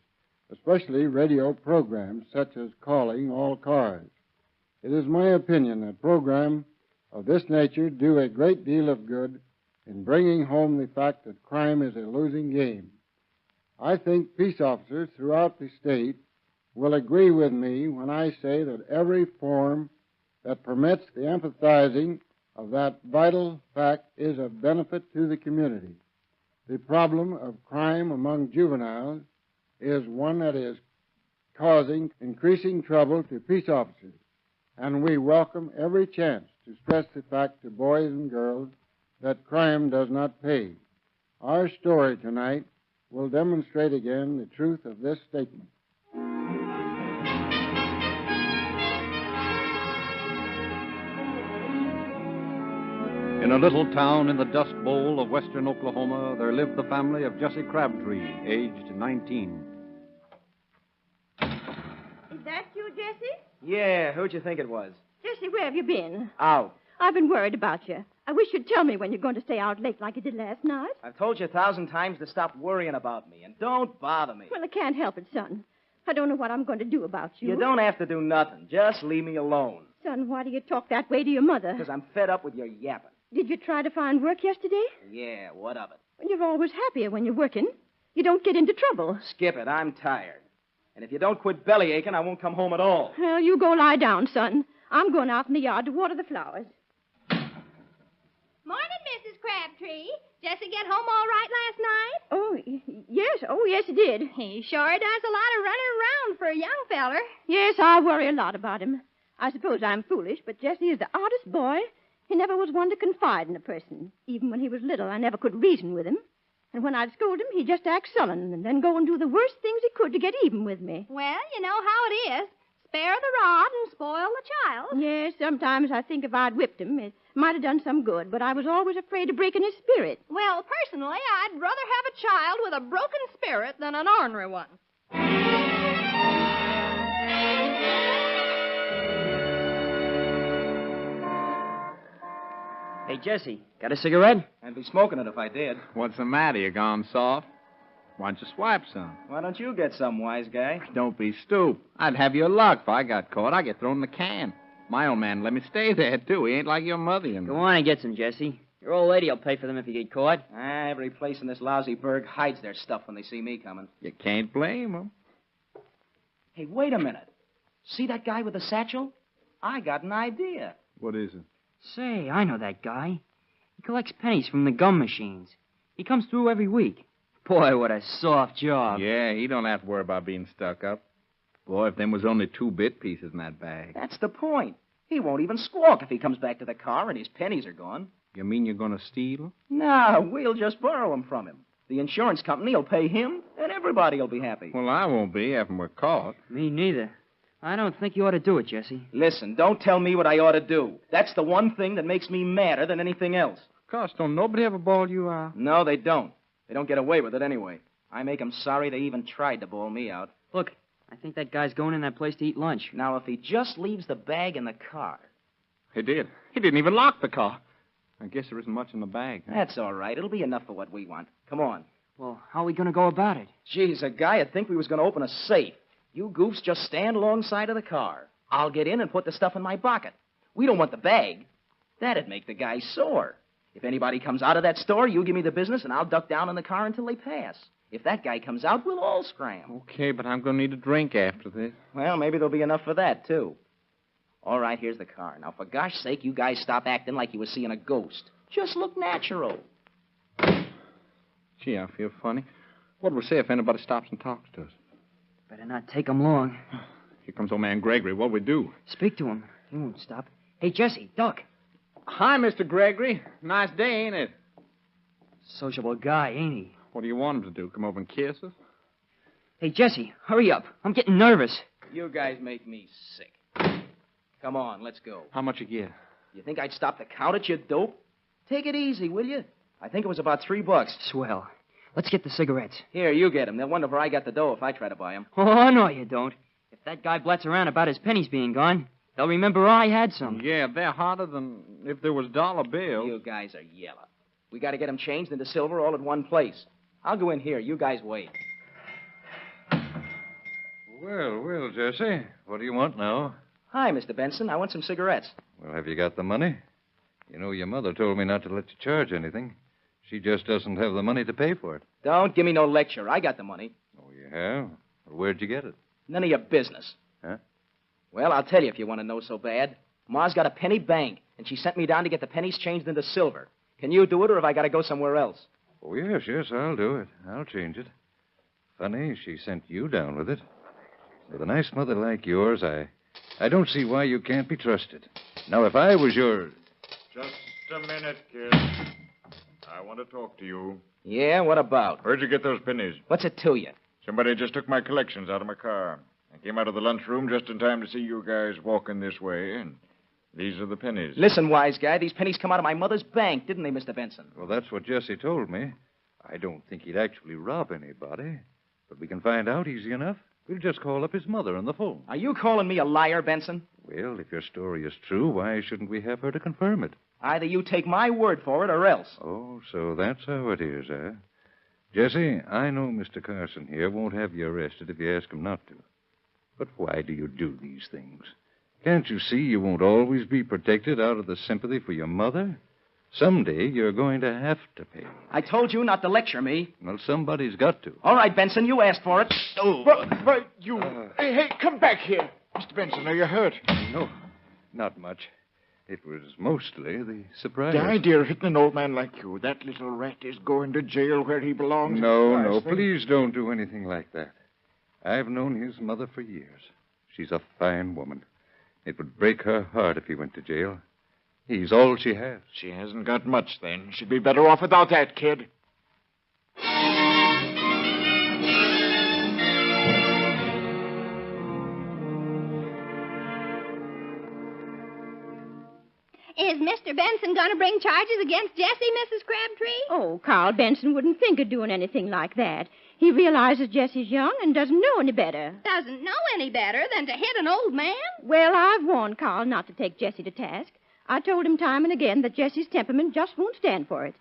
especially radio programs such as Calling All Cars. It is my opinion that programs of this nature do a great deal of good in bringing home the fact that crime is a losing game. I think peace officers throughout the state will agree with me when I say that every form that permits the empathizing of that vital fact is of benefit to the community. The problem of crime among juveniles is one that is causing increasing trouble to peace officers, and we welcome every chance to stress the fact to boys and girls that crime does not pay. Our story tonight will demonstrate again the truth of this statement. In a little town in the Dust Bowl of western Oklahoma, there lived the family of Jesse Crabtree, aged 19. Is that you, Jesse? Yeah, who'd you think it was? Jesse, where have you been? Out. I've been worried about you. I wish you'd tell me when you're going to stay out late like you did last night. I've told you 1,000 times to stop worrying about me, and don't bother me. Well, I can't help it, son. I don't know what I'm going to do about you. You don't have to do nothing. Just leave me alone. Son, why do you talk that way to your mother? Because I'm fed up with your yapping. Did you try to find work yesterday? Yeah, what of it? Well, you're always happier when you're working. You don't get into trouble. Skip it. I'm tired. And if you don't quit belly aching, I won't come home at all. Well, you go lie down, son. I'm going out in the yard to water the flowers. Morning, Mrs. Crabtree. Jesse get home all right last night? Oh, yes, he did. He sure does a lot of running around for a young feller. Yes, I worry a lot about him. I suppose I'm foolish, but Jesse is the oddest boy. He never was one to confide in a person. Even when he was little, I never could reason with him. And when I'd scold him, he'd just act sullen and then go and do the worst things he could to get even with me. Well, you know how it is. Spare the rod and spoil the child. Yes, sometimes I think if I'd whipped him, it might have done some good, but I was always afraid of breaking his spirit. Well, personally, I'd rather have a child with a broken spirit than an ornery one. Hey, Jesse, got a cigarette? I'd be smoking it if I did. What's the matter? You gone soft? Why don't you swipe some? Why don't you get some, wise guy? Don't be stupid. I'd have your luck if I got caught. I'd get thrown in the can. My old man let me stay there, too. He ain't like your mother, you know. Go on and get some, Jesse. Your old lady will pay for them if you get caught. Every place in this lousy burg hides their stuff when they see me coming. You can't blame them. Hey, wait a minute. See that guy with the satchel? I got an idea. What is it? Say, I know that guy. He collects pennies from the gum machines. He comes through every week. Boy, what a soft job. Yeah, he don't have to worry about being stuck up. Boy, if them was only 2-bit pieces in that bag. That's the point. He won't even squawk if he comes back to the car and his pennies are gone. You mean you're going to steal? No, we'll just borrow them from him. The insurance company will pay him, and everybody will be happy. Well, I won't be, if we're caught. Me neither. I don't think you ought to do it, Jesse. Listen, don't tell me what I ought to do. That's the one thing that makes me madder than anything else. Gosh, don't nobody ever bawl you out? No, they don't. They don't get away with it anyway. I make 'em sorry they even tried to bawl me out. Look, I think that guy's going in that place to eat lunch. Now, if he just leaves the bag in the car. He did. He didn't even lock the car. I guess there isn't much in the bag. Huh? That's all right. It'll be enough for what we want. Come on. Well, how are we going to go about it? Geez, a guy would think we was going to open a safe. You goofs just stand alongside of the car. I'll get in and put the stuff in my pocket. We don't want the bag. That'd make the guy sore. If anybody comes out of that store, you give me the business, and I'll duck down in the car until they pass. If that guy comes out, we'll all scram. Okay, but I'm going to need a drink after this. Well, maybe there'll be enough for that, too. All right, here's the car. Now, for gosh sake, you guys stop acting like you were seeing a ghost. Just look natural. Gee, I feel funny. What will we say if anybody stops and talks to us? Better not take him long. Here comes old man Gregory. What'll we do? Speak to him. He won't stop. Hey, Jesse, duck. Hi, Mr. Gregory. Nice day, ain't it? Sociable guy, ain't he? What do you want him to do? Come over and kiss us? Hey, Jesse, hurry up. I'm getting nervous. You guys make me sick. Come on, let's go. How much you get? You think I'd stop to count it, you dope? Take it easy, will you? I think it was about $3. Swell. Let's get the cigarettes. Here, you get them. They'll wonder where I got the dough if I try to buy them. Oh, no, you don't. If that guy blats around about his pennies being gone, they'll remember I had some. Yeah, they're harder than if there was dollar bills. You guys are yellow. We got to get them changed into silver all at one place. I'll go in here. You guys wait. Well, Jesse. What do you want now? Hi, Mr. Benson. I want some cigarettes. Well, have you got the money? You know, your mother told me not to let you charge anything. She just doesn't have the money to pay for it. Don't give me no lecture. I got the money. Oh, you have? Well, where'd you get it? None of your business. Huh? Well, I'll tell you if you want to know so bad. Ma's got a penny bank, and she sent me down to get the pennies changed into silver. Can you do it, or have I got to go somewhere else? Oh, yes, I'll do it. I'll change it. Funny, she sent you down with it. With a nice mother like yours, I don't see why you can't be trusted. Now, if I was your... Just a minute, kid. I want to talk to you. Yeah, what about? Where'd you get those pennies? What's it to you? Somebody just took my collections out of my car. I came out of the lunchroom just in time to see you guys walking this way, and these are the pennies. Listen, wise guy, these pennies come out of my mother's bank, didn't they, Mr. Benson? Well, that's what Jesse told me. I don't think he'd actually rob anybody, but we can find out easy enough. We'll just call up his mother on the phone. Are you calling me a liar, Benson? Well, if your story is true, why shouldn't we have her to confirm it? Either you take my word for it or else. Oh, so that's how it is, eh? Jesse, I know Mr. Carson here won't have you arrested if you ask him not to. But why do you do these things? Can't you see you won't always be protected out of the sympathy for your mother? Someday you're going to have to pay. I told you not to lecture me. Well, somebody's got to. All right, Benson, you asked for it. Oh. But you... Hey, come back here. Mr. Benson, are you hurt? No, not much. It was mostly the surprise. The idea of hitting an old man like you. That little rat is going to jail where he belongs. No, please don't do anything like that. I've known his mother for years. She's a fine woman. It would break her heart if he went to jail. He's all she has. She hasn't got much, then. She'd be better off without that kid. Is Mr. Benson going to bring charges against Jesse, Mrs. Crabtree? Oh, Carl Benson wouldn't think of doing anything like that. He realizes Jesse's young and doesn't know any better. Doesn't know any better than to hit an old man? Well, I've warned Carl not to take Jesse to task. I told him time and again that Jesse's temperament just won't stand for it.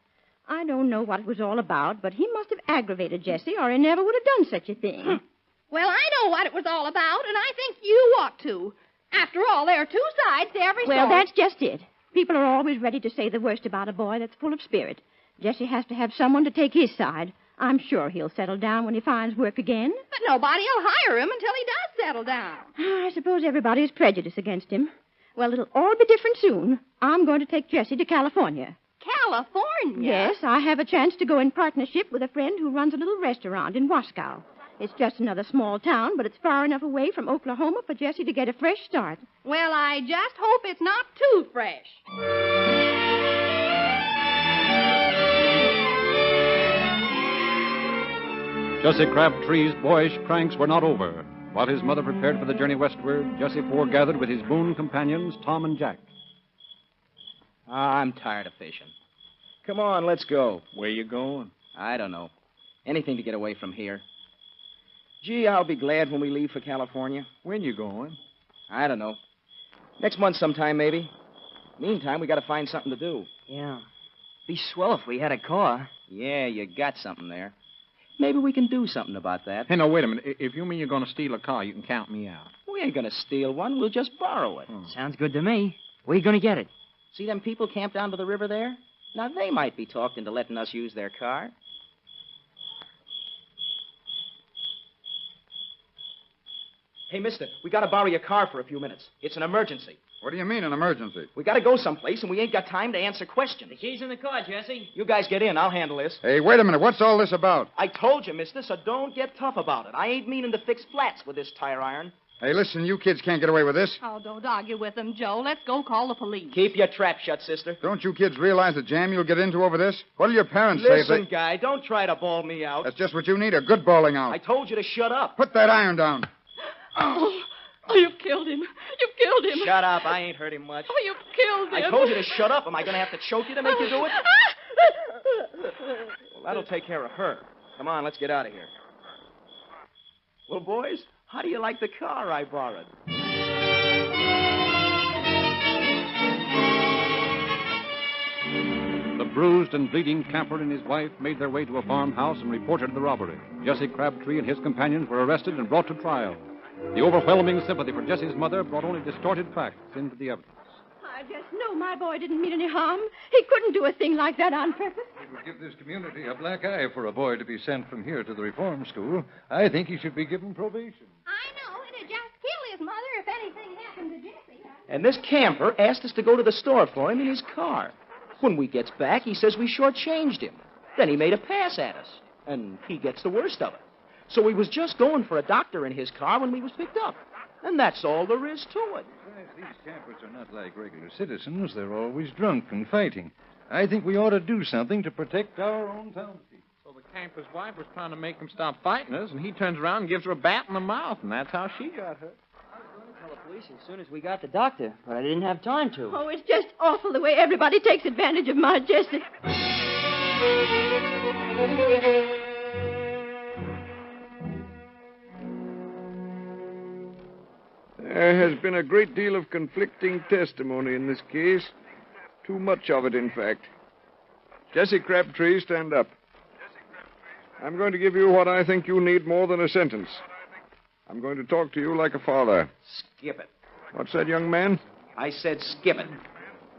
I don't know what it was all about, but he must have aggravated Jesse, or he never would have done such a thing. Well, I know what it was all about, and I think you ought to. After all, there are two sides to every story. Well, that's just it. People are always ready to say the worst about a boy that's full of spirit. Jesse has to have someone to take his side. I'm sure he'll settle down when he finds work again. But nobody will hire him until he does settle down. I suppose everybody is prejudiced against him. Well, it'll all be different soon. I'm going to take Jesse to California. California? Yes, I have a chance to go in partnership with a friend who runs a little restaurant in Wascow. It's just another small town, but it's far enough away from Oklahoma for Jesse to get a fresh start. Well, I just hope it's not too fresh. Jesse Crabtree's boyish pranks were not over. While his mother prepared for the journey westward, Jesse foregathered with his boon companions, Tom and Jack. I'm tired of fishing. Come on, let's go. Where you going? I don't know. Anything to get away from here. Gee, I'll be glad when we leave for California. When you going? I don't know. Next month sometime, maybe. Meantime, we got to find something to do. Yeah. Be swell if we had a car. Yeah, you got something there. Maybe we can do something about that. Hey, now, wait a minute. If you mean you're going to steal a car, you can count me out. We ain't going to steal one. We'll just borrow it. Sounds good to me. Where you going to get it? See them people camped down to the river there? Now, they might be talked into letting us use their car. Hey, mister, we got to borrow your car for a few minutes. It's an emergency. What do you mean, an emergency? We got to go someplace, and we ain't got time to answer questions. The key's in the car, Jesse. You guys get in. I'll handle this. Hey, wait a minute. What's all this about? I told you, mister, so don't get tough about it. I ain't meaning to fix flats with this tire iron. Hey, listen, you kids can't get away with this. Oh, don't argue with them, Joe. Let's go call the police. Keep your trap shut, sister. Don't you kids realize the jam you'll get into over this? What'll your parents say if Listen, they... guy, don't try to bawl me out. That's just what you need, a good bawling out. I told you to shut up. Put that iron down. Oh, you've killed him. You've killed him. Shut up. I ain't hurt him much. Oh, you've killed him. I told you to shut up. Am I going to have to choke you to make you do it? Well, that'll take care of her. Come on, let's get out of here. Well, boys, how do you like the car I borrowed? The bruised and bleeding camper and his wife made their way to a farmhouse and reported the robbery. Jesse Crabtree and his companions were arrested and brought to trial. The overwhelming sympathy for Jesse's mother brought only distorted facts into the evidence. I just know my boy didn't mean any harm. He couldn't do a thing like that on purpose. It would give this community a black eye for a boy to be sent from here to the reform school. I think he should be given probation. I know. It'd just kill his mother if anything happened to Jesse. And this camper asked us to go to the store for him in his car. When we gets back, he says we shortchanged him. Then he made a pass at us. And he gets the worst of it. So he was just going for a doctor in his car when we was picked up. And that's all there is to it. Besides, these campers are not like regular citizens. They're always drunk and fighting. I think we ought to do something to protect our own townspeople. So the camper's wife was trying to make him stop fighting us, and he turns around and gives her a bat in the mouth, and that's how she got hurt. I was going to tell the police as soon as we got the doctor, but I didn't have time to. Oh, it's just awful the way everybody takes advantage of my Jesse. There has been a great deal of conflicting testimony in this case. Too much of it, in fact. Jesse Crabtree, stand up. I'm going to give you what I think you need more than a sentence. I'm going to talk to you like a father. Skip it. What's that, young man? I said skip it.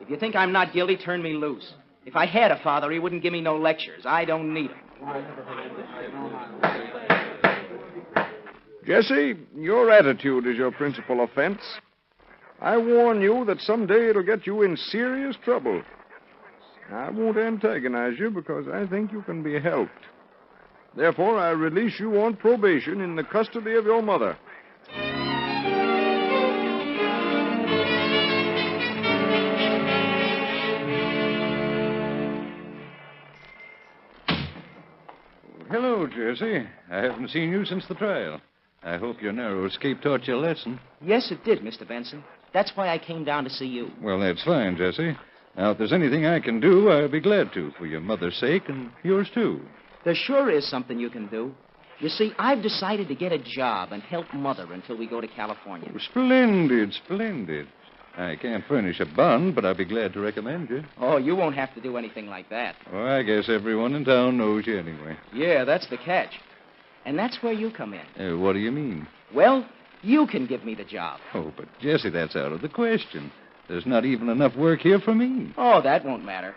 If you think I'm not guilty, turn me loose. If I had a father, he wouldn't give me no lectures. I don't need them. Jesse, your attitude is your principal offense. I warn you that someday it'll get you in serious trouble. I won't antagonize you because I think you can be helped. Therefore, I release you on probation in the custody of your mother. Hello, Jesse. I haven't seen you since the trial. I hope your narrow escape taught you a lesson. Yes, it did, Mr. Benson. That's why I came down to see you. Well, that's fine, Jesse. Now, if there's anything I can do, I'll be glad to, for your mother's sake and yours, too. There sure is something you can do. You see, I've decided to get a job and help Mother until we go to California. Oh, splendid, splendid. I can't furnish a bond, but I'll be glad to recommend you. Oh, you won't have to do anything like that. Oh, I guess everyone in town knows you anyway. Yeah, that's the catch. And that's where you come in. What do you mean? Well, you can give me the job. Oh, but Jesse, that's out of the question. There's not even enough work here for me. Oh, that won't matter.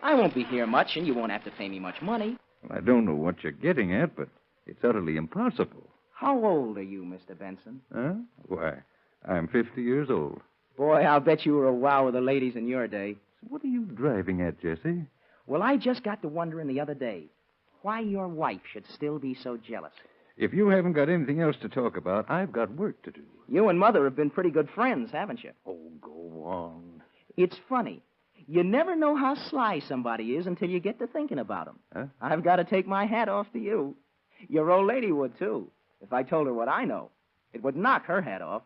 I won't be here much, and you won't have to pay me much money. Well, I don't know what you're getting at, but it's utterly impossible. How old are you, Mr. Benson? Huh? Why, I'm 50 years old. Boy, I'll bet you were a wow with the ladies in your day. What are you driving at, Jesse? Well, I just got to wondering the other day why your wife should still be so jealous. If you haven't got anything else to talk about, I've got work to do. You and Mother have been pretty good friends, haven't you? Oh, go on. It's funny. You never know how sly somebody is until you get to thinking about them. Huh? I've got to take my hat off to you. Your old lady would, too, if I told her what I know. It would knock her head off.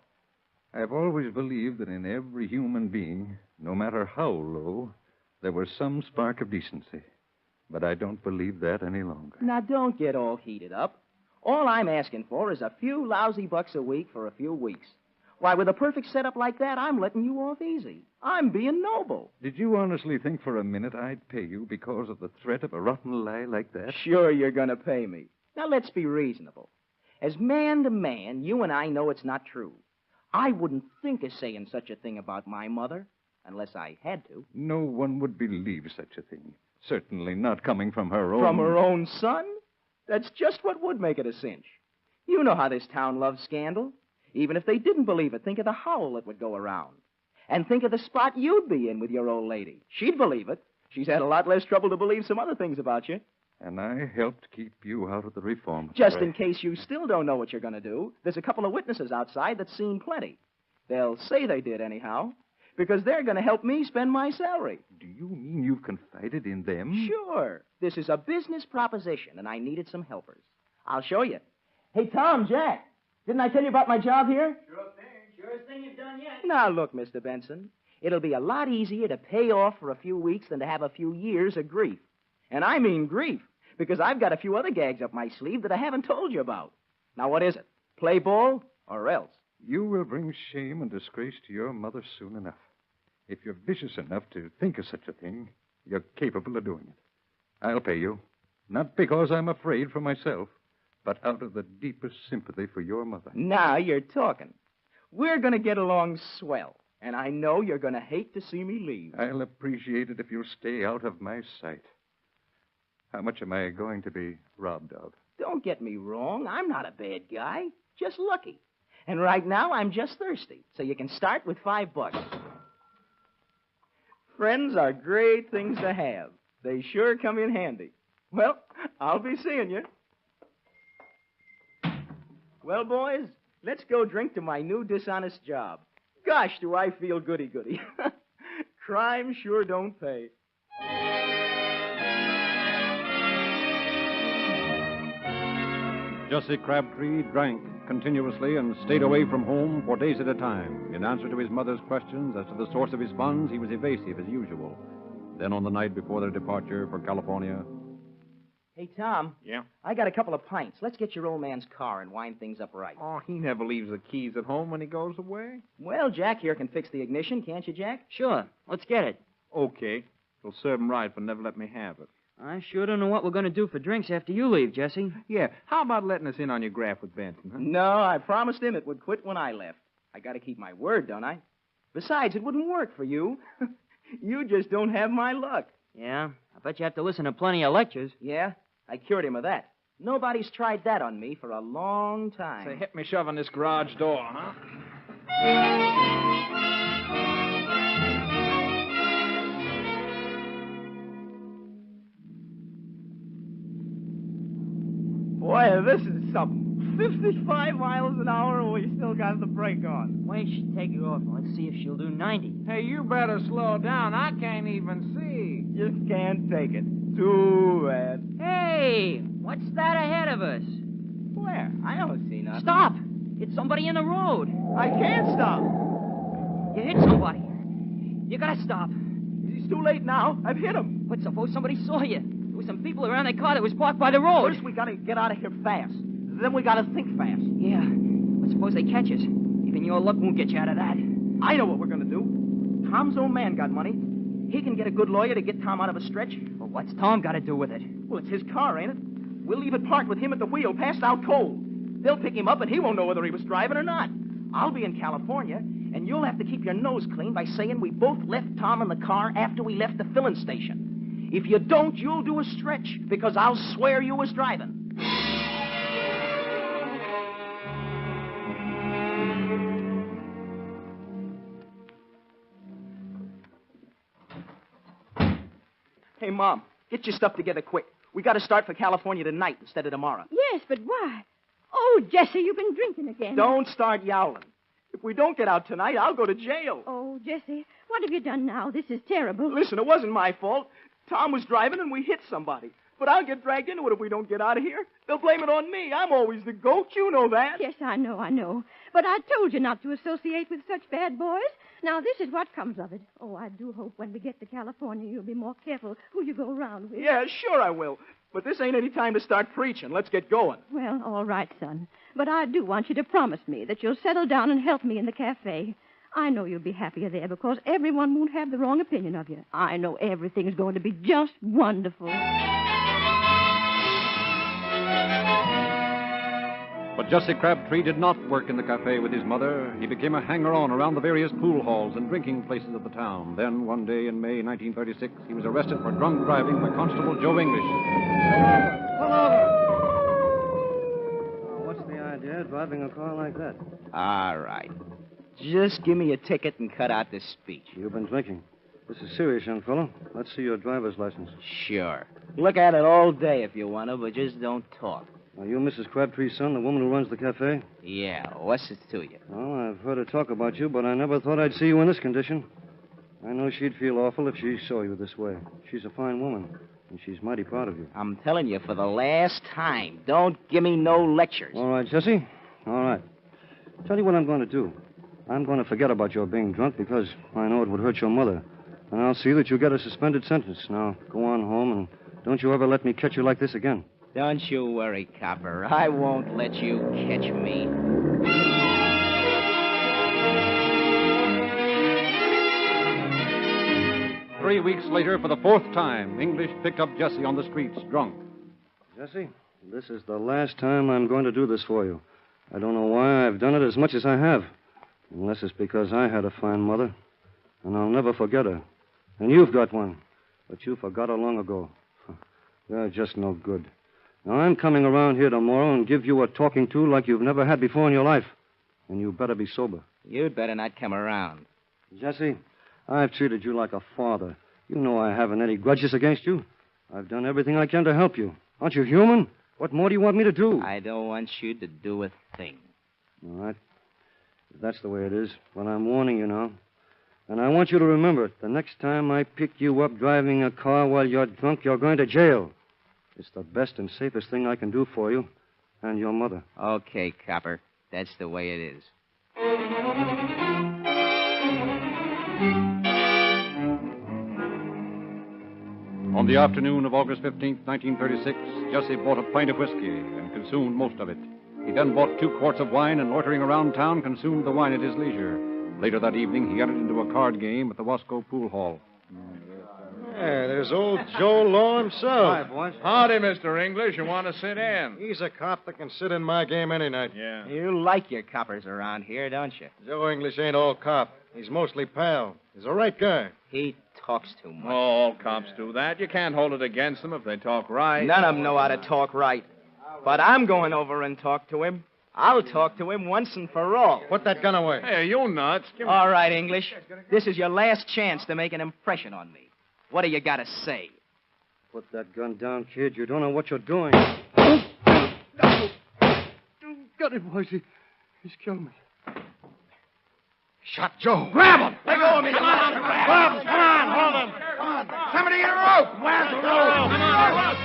I've always believed that in every human being, no matter how low, there was some spark of decency. But I don't believe that any longer. Now, don't get all heated up. All I'm asking for is a few lousy bucks a week for a few weeks. Why, with a perfect setup like that, I'm letting you off easy. I'm being noble. Did you honestly think for a minute I'd pay you because of the threat of a rotten lie like that? Sure, you're going to pay me. Now, let's be reasonable. As man to man, you and I know it's not true. I wouldn't think of saying such a thing about my mother, unless I had to. No one would believe such a thing. Certainly not coming from her own... From her own son? That's just what would make it a cinch. You know how this town loves scandal. Even if they didn't believe it, think of the howl that would go around. And think of the spot you'd be in with your old lady. She'd believe it. She's had a lot less trouble to believe some other things about you. And I helped keep you out of the reform. Just in case you still don't know what you're going to do, there's a couple of witnesses outside that's seen plenty. They'll say they did anyhow, because they're going to help me spend my salary. Do you mean you've confided in them? Sure. This is a business proposition, and I needed some helpers. I'll show you. Hey, Tom, Jack, didn't I tell you about my job here? Sure thing. Surest thing you've done yet. Now, look, Mr. Benson, it'll be a lot easier to pay off for a few weeks than to have a few years of grief. And I mean grief, because I've got a few other gags up my sleeve that I haven't told you about. Now, what is it? Play ball or else? You will bring shame and disgrace to your mother soon enough. If you're vicious enough to think of such a thing, you're capable of doing it. I'll pay you, not because I'm afraid for myself, but out of the deepest sympathy for your mother. Now you're talking. We're going to get along swell, and I know you're going to hate to see me leave. I'll appreciate it if you'll stay out of my sight. How much am I going to be robbed of? Don't get me wrong. I'm not a bad guy. Just lucky. And right now, I'm just thirsty. So you can start with $5. Friends are great things to have. They sure come in handy. Well, I'll be seeing you. Well, boys, let's go drink to my new dishonest job. Gosh, do I feel goody-goody. Crime sure don't pay. Jesse Crabtree drank continuously and stayed away from home for days at a time. In answer to his mother's questions as to the source of his funds, he was evasive as usual. Then on the night before their departure for California... Hey, Tom. Yeah? I got a couple of pints. Let's get your old man's car and wind things up right. Oh, he never leaves the keys at home when he goes away. Well, Jack here can fix the ignition, can't you, Jack? Sure. Let's get it. Okay. He'll serve him right for never let me have it. I sure don't know what we're going to do for drinks after you leave, Jesse. Yeah, how about letting us in on your graft with Benson, huh? No, I promised him it would quit when I left. I got to keep my word, don't I? Besides, it wouldn't work for you. You just don't have my luck. Yeah? I bet you have to listen to plenty of lectures. Yeah? I cured him of that. Nobody's tried that on me for a long time. Say, hit me shoving this garage door, huh? Boy, this is something. 55 miles an hour and we still got the brake on. Why don't you take her off and let's see if she'll do 90. Hey, you better slow down. I can't even see. Just can't take it. Too bad. Hey, what's that ahead of us? Where? I don't see nothing. Stop! It's somebody in the road. I can't stop. You hit somebody. You gotta stop. It's too late now. I've hit him. But suppose somebody saw you. There was some people around that car that was parked by the road. First, we gotta get out of here fast. Then we gotta think fast. Yeah, but suppose they catch us. Even your luck won't get you out of that. I know what we're gonna do. Tom's old man got money. He can get a good lawyer to get Tom out of a stretch. Well, what's Tom got to do with it? Well, it's his car, ain't it? We'll leave it parked with him at the wheel, passed out cold. They'll pick him up, and he won't know whether he was driving or not. I'll be in California, and you'll have to keep your nose clean by saying we both left Tom in the car after we left the filling station. If you don't, you'll do a stretch, because I'll swear you was driving. Hey, Mom, get your stuff together quick. We got to start for California tonight instead of tomorrow. Yes, but why? Oh, Jesse, you've been drinking again. Don't start yowling. If we don't get out tonight, I'll go to jail. Oh, Jesse, what have you done now? This is terrible. Listen, it wasn't my fault. Tom was driving and we hit somebody. But I'll get dragged into it if we don't get out of here. They'll blame it on me. I'm always the goat. You know that. Yes, I know. But I told you not to associate with such bad boys. Now, this is what comes of it. Oh, I do hope when we get to California you'll be more careful who you go around with. Yeah, sure I will. But this ain't any time to start preaching. Let's get going. Well, all right, son. But I do want you to promise me that you'll settle down and help me in the cafe. I know you'll be happier there because everyone won't have the wrong opinion of you. I know everything's going to be just wonderful. But Jesse Crabtree did not work in the cafe with his mother. He became a hanger-on around the various pool halls and drinking places of the town. Then, one day in May 1936, he was arrested for drunk driving by Constable Joe English. Pull over! What's the idea of driving a car like that? All right. Just give me a ticket and cut out this speech. You've been drinking. This is serious, young fellow. Let's see your driver's license. Sure. Look at it all day if you want to, but just don't talk. Are you Mrs. Crabtree's son, the woman who runs the cafe? Yeah, what's it to you? Well, I've heard her talk about you, but I never thought I'd see you in this condition. I know she'd feel awful if she saw you this way. She's a fine woman, and she's mighty proud of you. I'm telling you for the last time, don't give me no lectures. All right, Jesse. All right. Tell you what I'm going to do. I'm going to forget about your being drunk because I know it would hurt your mother. And I'll see that you get a suspended sentence. Now, go on home, and don't you ever let me catch you like this again. Don't you worry, copper. I won't let you catch me. 3 weeks later, for the fourth time, English picked up Jesse on the streets, drunk. Jesse, this is the last time I'm going to do this for you. I don't know why I've done it as much as I have. Unless it's because I had a fine mother. And I'll never forget her. And you've got one. But you forgot her long ago. You're just no good. Now, I'm coming around here tomorrow and give you a talking to like you've never had before in your life. And you better be sober. You'd better not come around. Jesse, I've treated you like a father. You know I haven't any grudges against you. I've done everything I can to help you. Aren't you human? What more do you want me to do? I don't want you to do a thing. All right. If that's the way it is, well, I'm warning you now. And I want you to remember it. The next time I pick you up driving a car while you're drunk, you're going to jail. It's the best and safest thing I can do for you and your mother. Okay, copper. That's the way it is. On the afternoon of August 15th, 1936, Jesse bought a pint of whiskey and consumed most of it. He then bought 2 quarts of wine and, loitering around town, consumed the wine at his leisure. Later that evening, he entered into a card game at the Wasco Pool Hall. Yeah, there's old Joe Law himself. Hi, boys. Howdy, Mr. English. You want to sit in? He's a cop that can sit in my game any night. Yeah. You like your coppers around here, don't you? Joe English ain't all cop. He's mostly pal. He's a right guy. He talks too much. Oh, all cops do that. You can't hold it against them if they talk right. None of them know how to talk right. But I'm going over and talk to him. I'll talk to him once and for all. Put that gun away. Hey, you nuts. All right, English. This is your last chance to make an impression on me. What do you got to say? Put that gun down, kid. You don't know what you're doing. Got him, boys. He's killed me. Shot Joe. Grab him! Let go of me. Come on, grab him. Come on, hold him. Come on. Somebody get a rope. Where's the rope? Come on.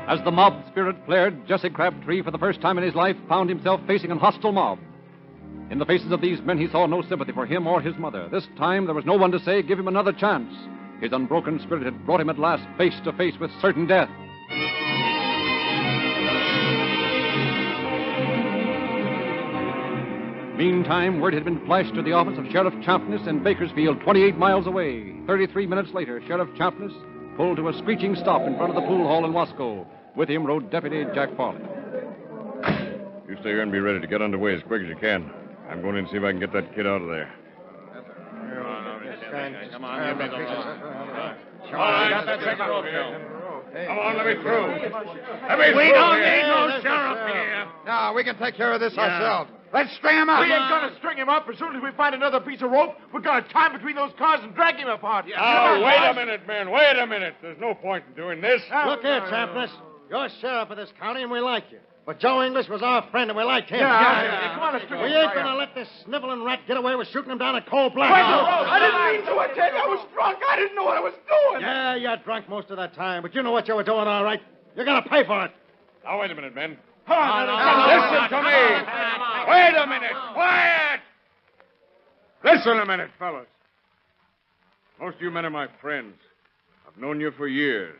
As the mob spirit flared, Jesse Crabtree, for the first time in his life, found himself facing a hostile mob. In the faces of these men, he saw no sympathy for him or his mother. This time, there was no one to say, give him another chance. His unbroken spirit had brought him at last face to face with certain death. Meantime, word had been flashed to the office of Sheriff Champness in Bakersfield, 28 miles away. 33 minutes later, Sheriff Champness pulled to a screeching stop in front of the pool hall in Wasco. With him rode Deputy Jack Farley. You stay here and be ready to get underway as quick as you can. I'm going in and see if I can get that kid out of there. Come on, give me the law. Come on, I got that second rope, Joe. Come on, let me through. We don't need no sheriff here. No, we can take care of this ourselves. Let's string him up. We ain't going to string him up. As soon as we find another piece of rope, we're going to tie him between those cars and drag him apart. Oh, wait a minute, man. Wait a minute. There's no point in doing this. Look here, Champness. You're sheriff of this county, and we like you. But Joe English was our friend, and we liked him. Come on, let's string him. We ain't going to let this sniveling rat get away with shooting him down at cold blood. I didn't mean to attack. I was drunk. I didn't know what I was doing. Yeah, you're drunk most of the time, but you know what you were doing all right. You're going to pay for it. Now, wait a minute, men. Listen to me. Wait a minute. Quiet. Listen a minute, fellas. Most of you men are my friends. I've known you for years.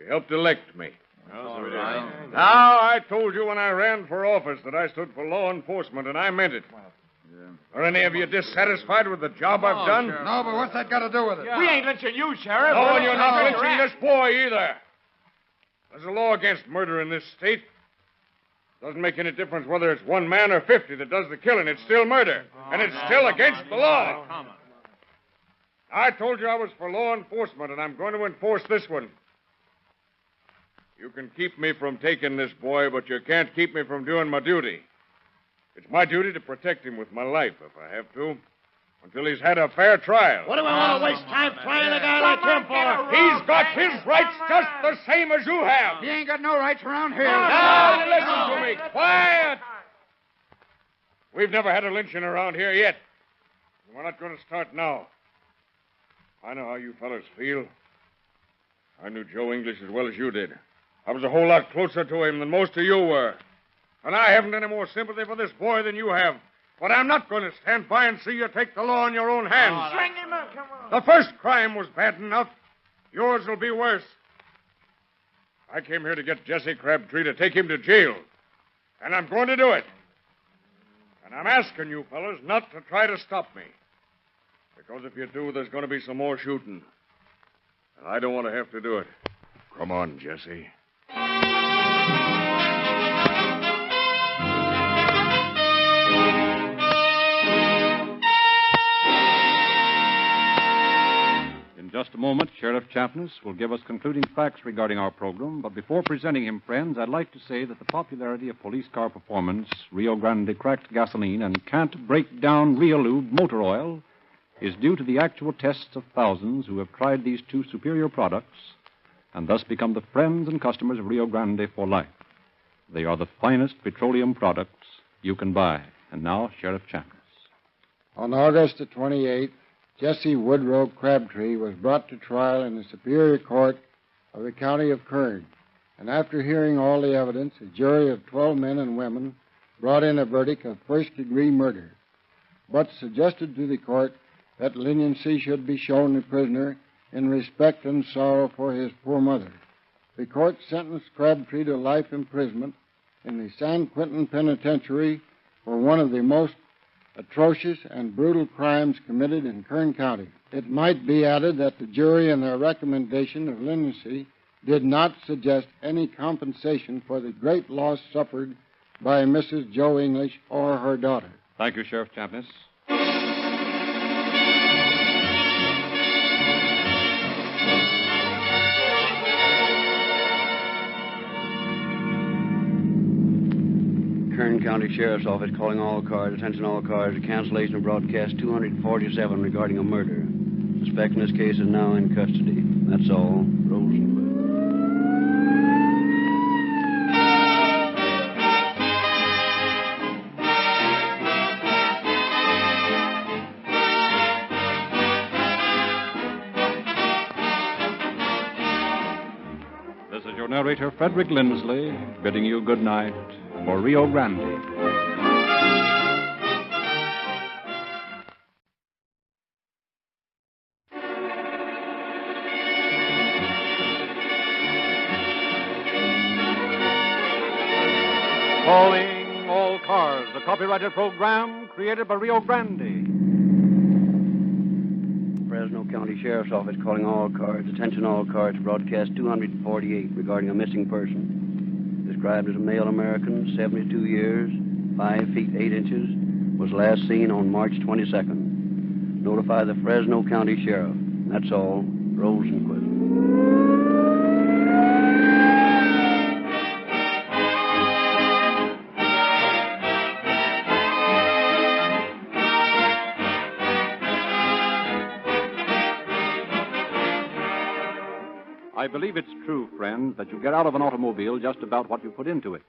You helped elect me. Now, I told you when I ran for office that I stood for law enforcement, and I meant it. Are any of you dissatisfied with the job I've done? No, but what's that got to do with it? We ain't lynching you, Sheriff. No, and you're not lynching this boy either. There's a law against murder in this state. Doesn't make any difference whether it's one man or 50 that does the killing. It's still murder, and it's still against the law. I told you I was for law enforcement, and I'm going to enforce this one. You can keep me from taking this boy, but you can't keep me from doing my duty. It's my duty to protect him with my life, if I have to, until he's had a fair trial. What do we want to waste time trying a guy like him for? He's got his rights just the same as you have. He ain't got no rights around here. Now, listen to me. Quiet. We've never had a lynching around here yet. We're not going to start now. I know how you fellas feel. I knew Joe English as well as you did. I was a whole lot closer to him than most of you were. And I haven't any more sympathy for this boy than you have. But I'm not going to stand by and see you take the law in your own hands. String him up, come on. The first crime was bad enough. Yours will be worse. I came here to get Jesse Crabtree to take him to jail. And I'm going to do it. And I'm asking you fellas not to try to stop me. Because if you do, there's going to be some more shooting. And I don't want to have to do it. Come on, Jesse. In just a moment, Sheriff Champness will give us concluding facts regarding our program. But before presenting him, friends, I'd like to say that the popularity of police car performance, Rio Grande cracked gasoline, and can't break down Aloud motor oil is due to the actual tests of thousands who have tried these two superior products and thus become the friends and customers of Rio Grande for life. They are the finest petroleum products you can buy. And now, Sheriff Champness. On August the 28th, Jesse Woodrow Crabtree was brought to trial in the Superior Court of the County of Kern. And after hearing all the evidence, a jury of 12 men and women brought in a verdict of first-degree murder, but suggested to the court that leniency should be shown the prisoner in respect and sorrow for his poor mother. The court sentenced Crabtree to life imprisonment in the San Quentin Penitentiary for one of the most atrocious and brutal crimes committed in Kern County. It might be added that the jury in their recommendation of leniency did not suggest any compensation for the great loss suffered by Mrs. Joe English or her daughter. Thank you, Sheriff Champness. Kern County Sheriff's Office calling all cars, attention all cars, a cancellation of broadcast 247 regarding a murder. Suspect in this case is now in custody. That's all. Rosenquist. This is your narrator, Frederick Lindsley, bidding you good night for Rio Grande. Calling all cars, a copyrighted program created by Rio Grande. Fresno County Sheriff's Office calling all cars, attention all cars, broadcast 248 regarding a missing person. Described as a male American, 72 years, 5 feet 8 inches, was last seen on March 22nd. Notify the Fresno County Sheriff. That's all. Rosenquist. I believe it's true, friends, that you get out of an automobile just about what you put into it.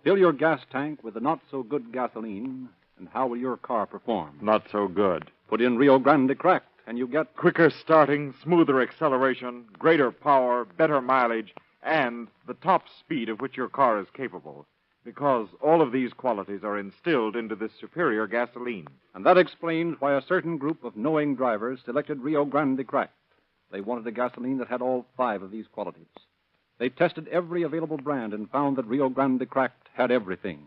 Fill your gas tank with the not-so-good gasoline, and how will your car perform? Not so good. Put in Rio Grande cracked, and you get Quicker starting, smoother acceleration, greater power, better mileage, and the top speed of which your car is capable, because all of these qualities are instilled into this superior gasoline. And that explains why a certain group of knowing drivers selected Rio Grande Cracked. They wanted a gasoline that had all 5 of these qualities. They tested every available brand and found that Rio Grande Cracked had everything.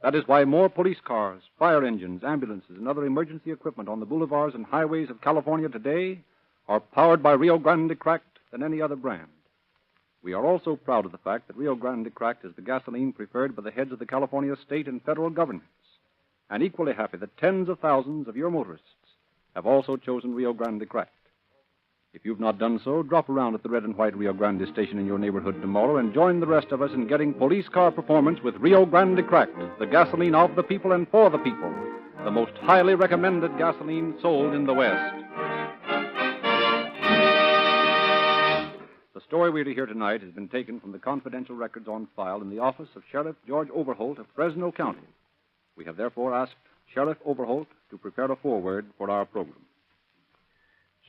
That is why more police cars, fire engines, ambulances, and other emergency equipment on the boulevards and highways of California today are powered by Rio Grande Cracked than any other brand. We are also proud of the fact that Rio Grande Cracked is the gasoline preferred by the heads of the California state and federal governments, and equally happy that tens of thousands of your motorists have also chosen Rio Grande Cracked. If you've not done so, drop around at the red and white Rio Grande station in your neighborhood tomorrow and join the rest of us in getting police car performance with Rio Grande Cracked, the gasoline of the people and for the people, the most highly recommended gasoline sold in the West. The story we're to hear tonight has been taken from the confidential records on file in the office of Sheriff George Overholt of Fresno County. We have therefore asked Sheriff Overholt to prepare a foreword for our program.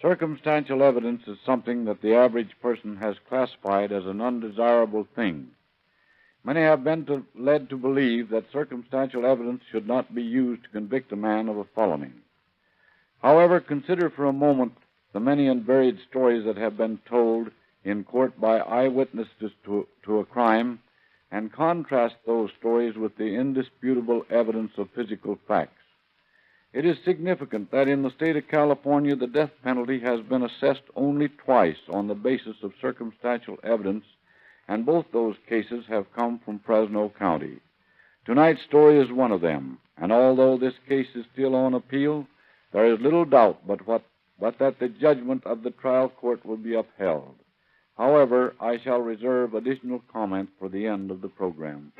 Circumstantial evidence is something that the average person has classified as an undesirable thing. Many have been led to believe that circumstantial evidence should not be used to convict a man of a felony. However, consider for a moment the many and varied stories that have been told in court by eyewitnesses to a crime, and contrast those stories with the indisputable evidence of physical facts. It is significant that in the state of California, the death penalty has been assessed only twice on the basis of circumstantial evidence, and both those cases have come from Fresno County. Tonight's story is one of them, and although this case is still on appeal, there is little doubt but that the judgment of the trial court will be upheld. However, I shall reserve additional comment for the end of the program.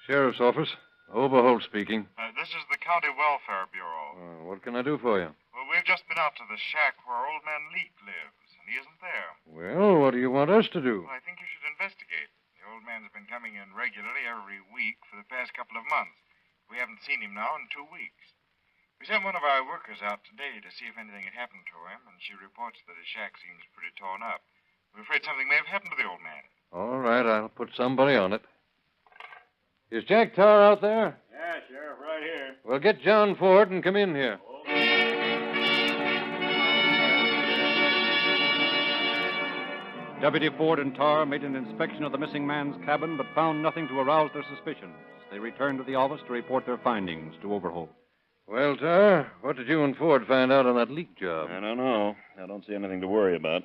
Sheriff's Office. Overholt speaking. This is the County Welfare Bureau. What can I do for you? Well, we've just been out to the shack where Old Man Leak lives, and he isn't there. Well, what do you want us to do? Well, I think you should investigate. The old man's been coming in regularly every week for the past couple of months. We haven't seen him now in 2 weeks. We sent one of our workers out today to see if anything had happened to him, and she reports that his shack seems pretty torn up. We're afraid something may have happened to the old man. All right, I'll put somebody on it. Is Jack Tarr out there? Yeah, Sheriff, right here. Well, get John Ford and come in here. Deputy Ford and Tarr made an inspection of the missing man's cabin, but found nothing to arouse their suspicions. They returned to the office to report their findings to Overholt. Well, Tarr, what did you and Ford find out on that leak job? I don't know. I don't see anything to worry about.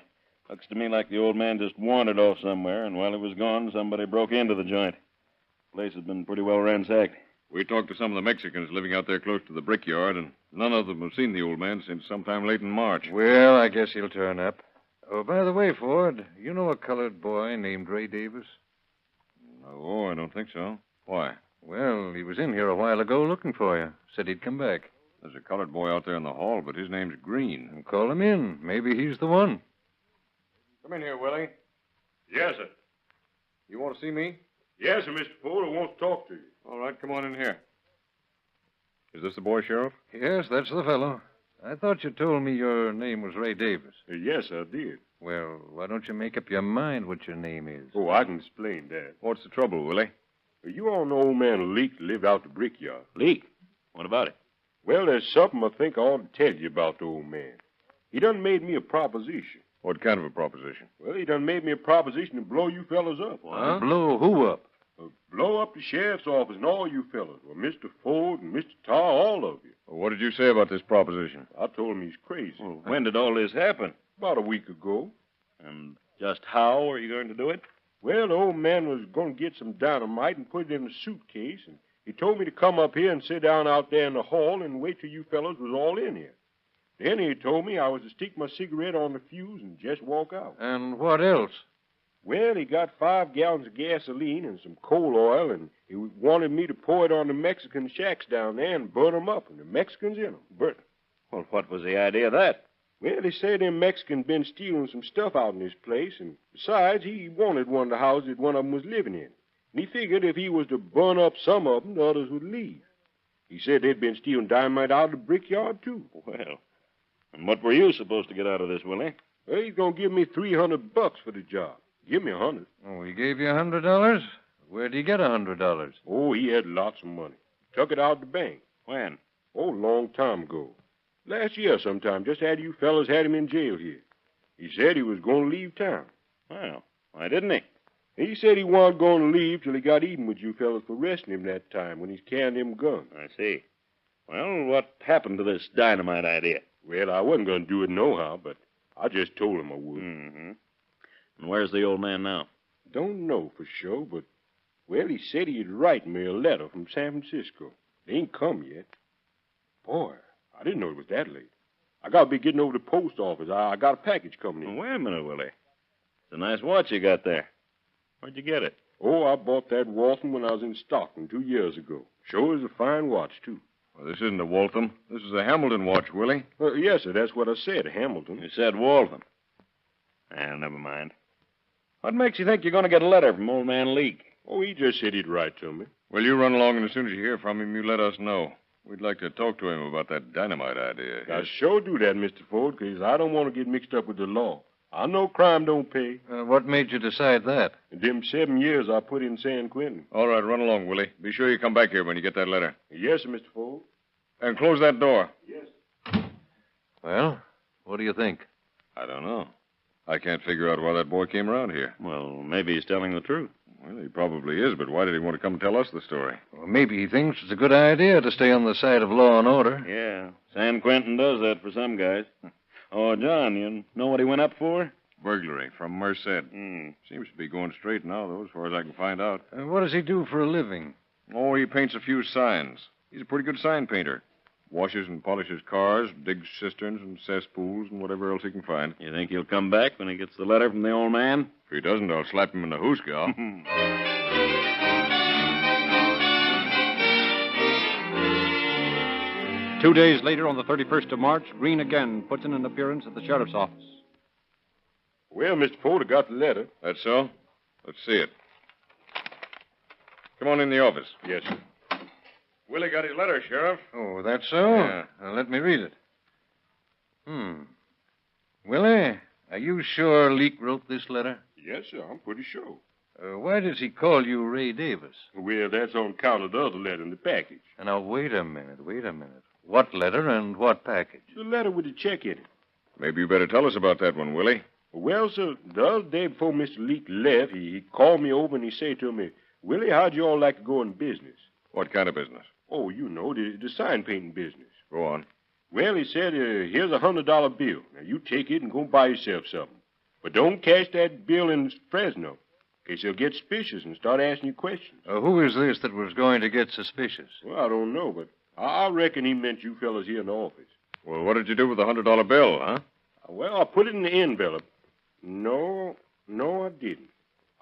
Looks to me like the old man just wandered off somewhere, and while he was gone, somebody broke into the joint. The place has been pretty well ransacked. We talked to some of the Mexicans living out there close to the brickyard, and none of them have seen the old man since sometime late in March. Well, I guess he'll turn up. Oh, by the way, Ford, you know a colored boy named Ray Davis? No, I don't think so. Why? Well, he was in here a while ago looking for you. Said he'd come back. There's a colored boy out there in the hall, but his name's Green. Well, call him in. Maybe he's the one. Come in here, Willie. Yes, sir. You want to see me? Yes, sir, Mr. Ford. I want to talk to you. All right, come on in here. Is this the boy, Sheriff? Yes, that's the fellow. I thought you told me your name was Ray Davis. Yes, I did. Well, why don't you make up your mind what your name is? Oh, I can explain that. What's the trouble, Willie? You all know old man Leak lived out the brickyard. Leak? What about it? Well, there's something I think I ought to tell you about the old man. He done made me a proposition. What kind of a proposition? Well, he done made me a proposition to blow you fellas up. Huh? Blow who up? Blow up the sheriff's office and all you fellas. Well, Mr. Ford and Mr. Tarr, all of you. Well, what did you say about this proposition? I told him he's crazy. Well, when did all this happen? About a week ago. And just how are you going to do it? Well, the old man was going to get some dynamite and put it in a suitcase, and he told me to come up here and sit down out there in the hall and wait till you fellas was all in here. Then he told me I was to stick my cigarette on the fuse and just walk out. And what else? Well, he got 5 gallons of gasoline and some coal oil, and he wanted me to pour it on the Mexican shacks down there and burn them up, and the Mexicans in them. Burn them. Well, what was the idea of that? Well, they said them Mexicans been stealing some stuff out in this place, and besides, he wanted one of the houses that one of them was living in. And he figured if he was to burn up some of them, the others would leave. He said they'd been stealing dynamite out of the brickyard, too. Well, and what were you supposed to get out of this, Willie? Well, he's going to give me $300 for the job. Give me $100. Oh, he gave you $100? Where'd he get $100? Oh, he had lots of money. Took it out of the bank. When? Oh, a long time ago. Last year sometime, just after you fellas had him in jail here. He said he was going to leave town. Well, why didn't he? He said he wasn't going to leave till he got even with you fellas for arresting him that time when he's carrying them guns. I see. Well, what happened to this dynamite idea? Well, I wasn't going to do it nohow, but I just told him I would. Mm-hmm. And where's the old man now? Don't know for sure, but, well, he said he'd write me a letter from San Francisco. They ain't come yet. Boy, I didn't know it was that late. I got to be getting over to the post office. I got a package coming in. Well, wait a minute, Willie. It's a nice watch you got there. Where'd you get it? Oh, I bought that Waltham when I was in Stockton 2 years ago. Sure is a fine watch, too. Well, this isn't a Waltham. This is a Hamilton watch, Willie. Yes, sir, that's what I said, Hamilton. You said Waltham. Never mind. What makes you think you're going to get a letter from old man Leake? Oh, he just said he'd write to me. Well, you run along, and as soon as you hear from him, you let us know. We'd like to talk to him about that dynamite idea. I sure do that, Mr. Ford, because I don't want to get mixed up with the law. I know crime don't pay. What made you decide that? In them 7 years I put in San Quentin. All right, run along, Willie. Be sure you come back here when you get that letter. Yes, sir, Mr. Ford. And close that door. Yes. Well, what do you think? I don't know. I can't figure out why that boy came around here. Well, maybe he's telling the truth. Well, he probably is, but why did he want to come tell us the story? Well, maybe he thinks it's a good idea to stay on the side of law and order. Yeah, San Quentin does that for some guys. Oh, John, you know what he went up for? Burglary from Merced. Seems to be going straight now, though, as far as I can find out. What does he do for a living? Oh, he paints a few signs. He's a pretty good sign painter. Washes and polishes cars, digs cisterns and cesspools and whatever else he can find. You think he'll come back when he gets the letter from the old man? If he doesn't, I'll slap him in the hoosgow. 2 days later, on the 31st of March, Green again puts in an appearance at the sheriff's office. Well, Mr. Ford, I got the letter. That's so? Let's see it. Come on in the office. Yes, sir. Willie got his letter, Sheriff. Oh, that's so? Yeah. Now, let me read it. Willie, are you sure Leake wrote this letter? Yes, sir, I'm pretty sure. Why does he call you Ray Davis? Well, that's on account of the other letter in the package. Now, wait a minute. What letter and what package? The letter with the check in it. Maybe you better tell us about that one, Willie. Well, sir, the other day before Mr. Leake left, he called me over and he said to me, Willie, how'd you all like to go in business? What kind of business? Oh, you know, the sign painting business. Go on. Well, he said, here's a $100 bill. Now, you take it and go buy yourself something. But don't cash that bill in Fresno, in case he'll get suspicious and start asking you questions. Who is this that was going to get suspicious? Well, I don't know, but I reckon he meant you fellas here in the office. Well, what did you do with the $100 bill, huh? Well, I put it in the envelope. No, I didn't.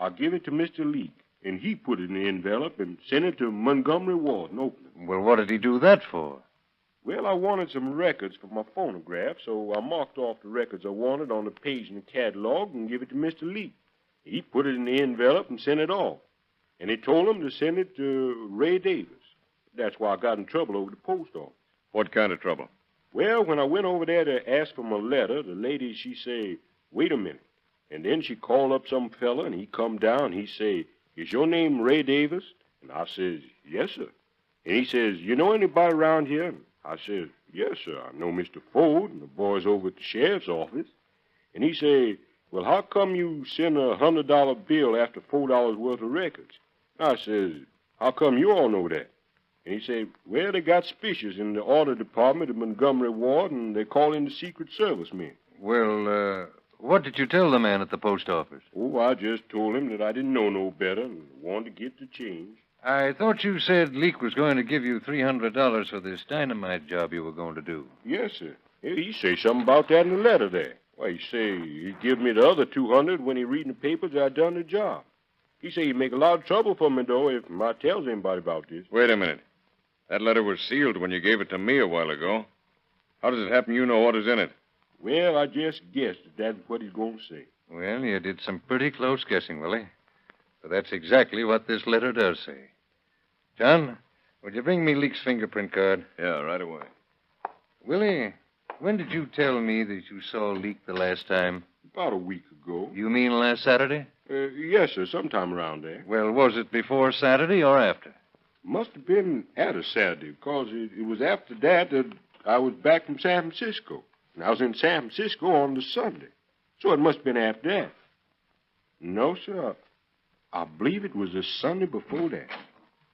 I give it to Mr. Leake, and he put it in the envelope and sent it to Montgomery Ward and opened it. Well, what did he do that for? Well, I wanted some records for my phonograph, so I marked off the records I wanted on the page in the catalog and give it to Mr. Leake. He put it in the envelope and sent it off. And he told him to send it to Ray Davis. That's why I got in trouble over the post office. What kind of trouble? Well, when I went over there to ask for my letter, the lady, she say, wait a minute. And then she called up some fella, and he come down, he say, is your name Ray Davis? And I says, yes, sir. And he says, you know anybody around here? And I says, yes, sir. I know Mr. Ford and the boys over at the sheriff's office. And he say, well, how come you send a $100 bill after $4 worth of records? And I says, how come you all know that? And he said, well, they got suspicious in the audit department of Montgomery Ward, and they call in the Secret Service men. Well, what did you tell the man at the post office? Oh, I just told him that I didn't know no better and wanted to get the change. I thought you said Leake was going to give you $300 for this dynamite job you were going to do. Yes, sir. He say something about that in the letter there. Why, he say he'd give me the other $200 when he reading the papers that I'd done the job. He say he'd make a lot of trouble for me, though, if I tells anybody about this. Wait a minute. That letter was sealed when you gave it to me a while ago. How does it happen you know what is in it? Well, I just guessed that's what he's going to say. Well, you did some pretty close guessing, Willie. For that's exactly what this letter does say. John, would you bring me Leak's fingerprint card? Yeah, right away. Willie, when did you tell me that you saw Leak the last time? About a week ago. You mean last Saturday? Yes, sir, sometime around there. Well, was it before Saturday or after? Must have been after Saturday, because it was after that I was back from San Francisco. And I was in San Francisco on the Sunday. So it must have been after that. No, sir. I believe it was the Sunday before that.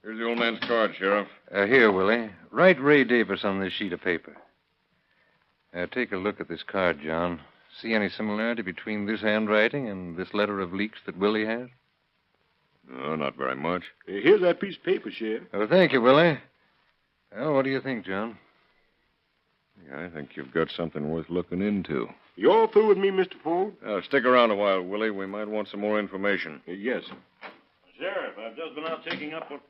Here's the old man's card, Sheriff. Here, Willie. Write Ray Davis on this sheet of paper. Take a look at this card, John. See any similarity between this handwriting and this letter of Leak's that Willie has? No, not very much. Here's that piece of paper, Sheriff. Oh, thank you, Willie. Well, what do you think, John? Yeah, I think you've got something worth looking into. You all through with me, Mr. Ford? Stick around a while, Willie. We might want some more information. Yes, sir. Sheriff, I've just been out checking up what...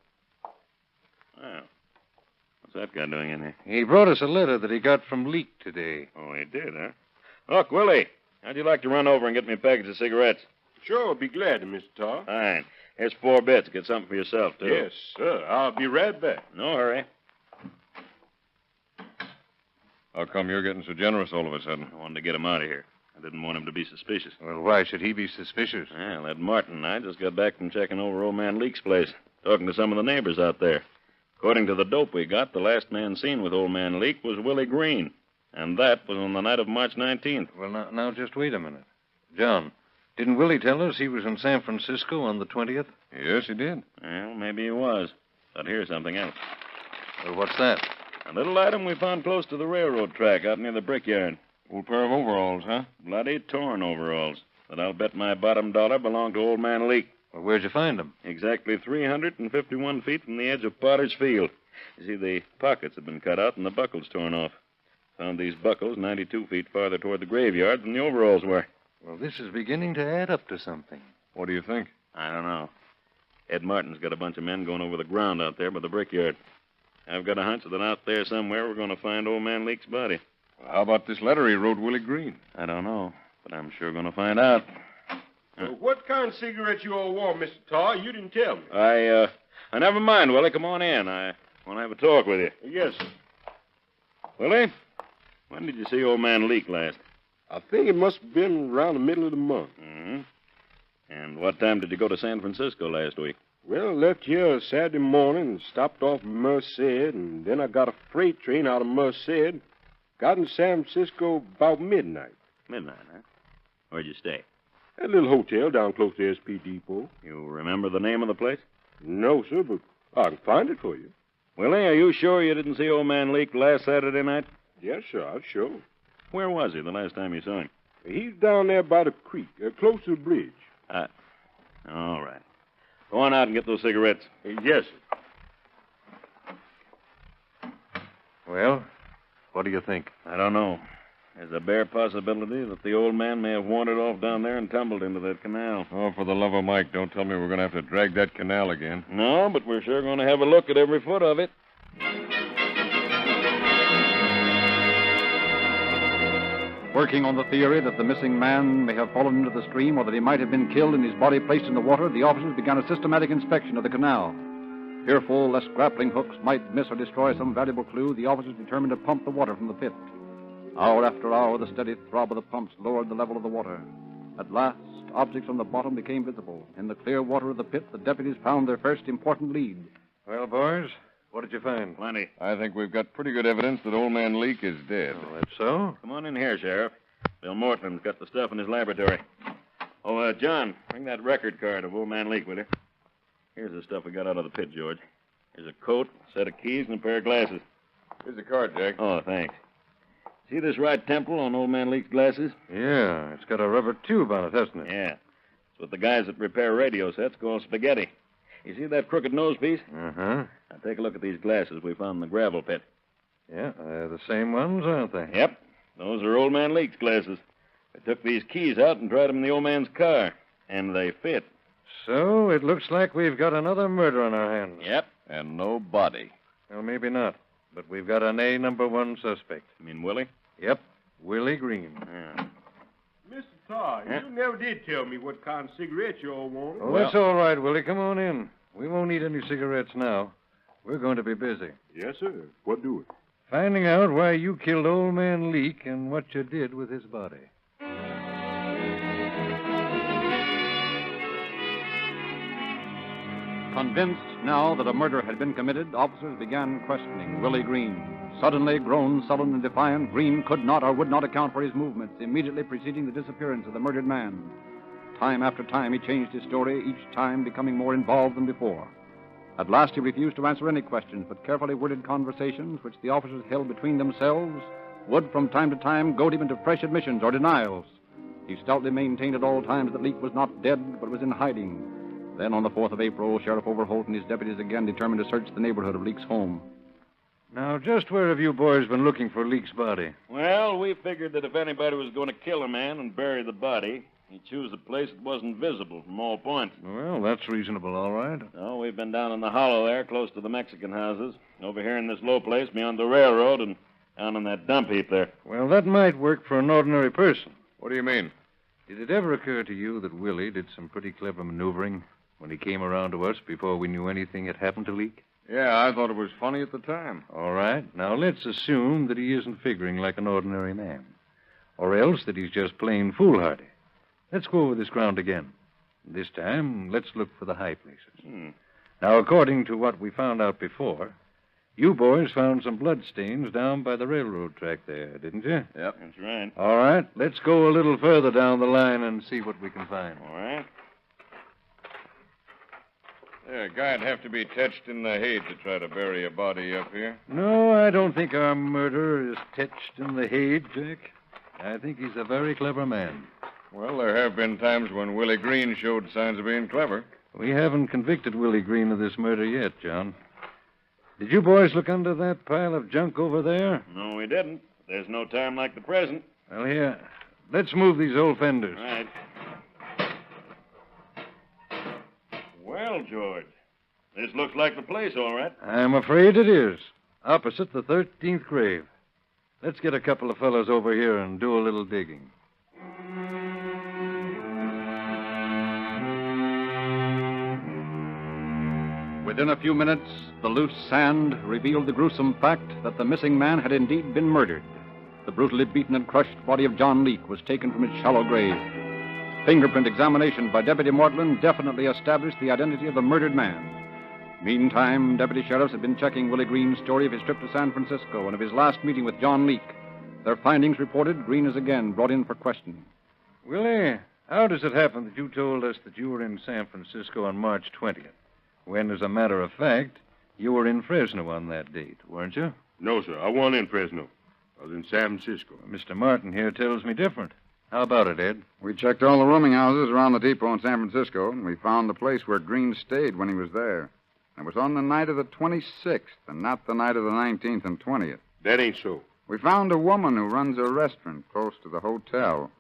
Oh. What's that guy doing in here? He brought us a letter that he got from Leak today. Oh, he did, huh? Look, Willie, how'd you like to run over and get me a package of cigarettes? Sure, I'll be glad to, Mr. Tarr. Fine. Here's 4 bits. Get something for yourself, too. Yes, sir. I'll be right back. No hurry. How come you're getting so generous all of a sudden? I wanted to get him out of here. I didn't want him to be suspicious. Well, why should he be suspicious? Well, that Martin and I just got back from checking over old man Leak's place, talking to some of the neighbors out there. According to the dope we got, the last man seen with old man Leak was Willie Green. And that was on the night of March 19th. Well, now just wait a minute. John, didn't Willie tell us he was in San Francisco on the 20th? Yes, he did. Well, maybe he was. But here's something else. Well, what's that? A little item we found close to the railroad track out near the brickyard. Old pair of overalls, huh? Bloody torn overalls. But I'll bet my bottom dollar belonged to old man Leak. Well, where'd you find them? Exactly 351 feet from the edge of Potter's Field. You see, the pockets have been cut out and the buckles torn off. Found these buckles 92 feet farther toward the graveyard than the overalls were. Well, this is beginning to add up to something. What do you think? I don't know. Ed Martin's got a bunch of men going over the ground out there by the brickyard. I've got a hunch that out there somewhere we're going to find old man Leak's body. Well, how about this letter he wrote Willie Green? I don't know, but I'm sure going to find out. What kind of cigarette you all want, Mr. Tarr? You didn't tell me. I never mind, Willie. Come on in. I want to have a talk with you. Yes, sir. Willie, when did you see old man Leak last? I think it must have been around the middle of the month. Mm-hmm. And what time did you go to San Francisco last week? Well, left here Saturday morning and stopped off in Merced, and then I got a freight train out of Merced. Got in San Francisco about midnight. Midnight, huh? Where'd you stay? That little hotel down close to SP Depot. You remember the name of the place? No, sir, but I can find it for you. Willie, are you sure you didn't see old man Leak last Saturday night? Yes, sir, I'll show. Where was he the last time you saw him? He's down there by the creek, close to the bridge. All right. Go on out and get those cigarettes. Yes, sir. Well, what do you think? I don't know. There's a bare possibility that the old man may have wandered off down there and tumbled into that canal. Oh, for the love of Mike, don't tell me we're going to have to drag that canal again. No, but we're sure going to have a look at every foot of it. Working on the theory that the missing man may have fallen into the stream or that he might have been killed and his body placed in the water, the officers began a systematic inspection of the canal. Fearful lest grappling hooks might miss or destroy some valuable clue, the officers determined to pump the water from the pit. Hour after hour, the steady throb of the pumps lowered the level of the water. At last, objects on the bottom became visible. In the clear water of the pit, the deputies found their first important lead. Well, boys, what did you find? Plenty. I think we've got pretty good evidence that old man Leak is dead. Oh, that's so? Come on in here, Sheriff. Bill Morton's got the stuff in his laboratory. Oh, John, bring that record card of old man Leak with you. Here's the stuff we got out of the pit, George. Here's a coat, a set of keys, and a pair of glasses. Here's the card, Jack. Oh, thanks. See this right temple on old man Leak's glasses? Yeah, it's got a rubber tube on it, hasn't it? Yeah. It's what the guys that repair radio sets call spaghetti. You see that crooked nose piece? Uh-huh. Now take a look at these glasses we found in the gravel pit. Yeah, they're the same ones, aren't they? Yep. Those are old man Leak's glasses. They took these keys out and tried them in the old man's car. And they fit. So it looks like we've got another murder on our hands. Yep. And no body. Well, maybe not. But we've got an A number 1 suspect. You mean Willie? Yep, Willie Green. Yeah. Mr. Sorry, Huh? you never did tell me what kind of cigarettes you all want. Oh, that's all right, Willie. Come on in. We won't need any cigarettes now. We're going to be busy. Yes, sir. What do it? Finding out why you killed old man Leake and what you did with his body. Convinced now that a murder had been committed, officers began questioning Willie Green. Suddenly, grown sullen and defiant, Green could not or would not account for his movements immediately preceding the disappearance of the murdered man. Time after time, he changed his story, each time becoming more involved than before. At last, he refused to answer any questions, but carefully worded conversations which the officers held between themselves would from time to time goad him into fresh admissions or denials. He stoutly maintained at all times that Leake was not dead, but was in hiding. Then, on the 4th of April, Sheriff Overholt and his deputies again determined to search the neighborhood of Leake's home. Now, just where have you boys been looking for Leake's body? Well, we figured that if anybody was going to kill a man and bury the body, he'd choose a place that wasn't visible from all points. Well, that's reasonable, all right. So we've been down in the hollow there, close to the Mexican houses, over here in this low place beyond the railroad, and down in that dump heap there. Well, that might work for an ordinary person. What do you mean? Did it ever occur to you that Willie did some pretty clever maneuvering when he came around to us before we knew anything had happened to Leake? Yeah, I thought it was funny at the time. All right. Now, let's assume that he isn't figuring like an ordinary man. Or else that he's just plain foolhardy. Let's go over this ground again. This time, let's look for the high places. Now, according to what we found out before, you boys found some bloodstains down by the railroad track there, didn't you? Yep, that's right. All right. Let's go a little further down the line and see what we can find. All right. Yeah, a guy'd have to be touched in the head to try to bury a body up here. No, I don't think our murderer is touched in the head, Jack. I think he's a very clever man. Well, there have been times when Willie Green showed signs of being clever. We haven't convicted Willie Green of this murder yet, John. Did you boys look under that pile of junk over there? No, we didn't. There's no time like the present. Well, here. Let's move these old fenders. All right. Well, George, this looks like the place, all right. I'm afraid it is. Opposite the 13th grave. Let's get a couple of fellows over here and do a little digging. Within a few minutes, the loose sand revealed the gruesome fact that the missing man had indeed been murdered. The brutally beaten and crushed body of John Leake was taken from its shallow grave. Fingerprint examination by Deputy Mortland definitely established the identity of the murdered man. Meantime, deputy sheriffs had been checking Willie Green's story of his trip to San Francisco and of his last meeting with John Leake. Their findings reported, Green is again brought in for questioning. Willie, how does it happen that you told us that you were in San Francisco on March 20th, when, as a matter of fact, you were in Fresno on that date, weren't you? No, sir. I wasn't in Fresno. I was in San Francisco. Mr. Martin here tells me different. How about it, Ed? We checked all the rooming houses around the depot in San Francisco, and we found the place where Green stayed when he was there. It was on the night of the 26th, and not the night of the 19th and 20th. That ain't so. We found a woman who runs a restaurant close to the hotel,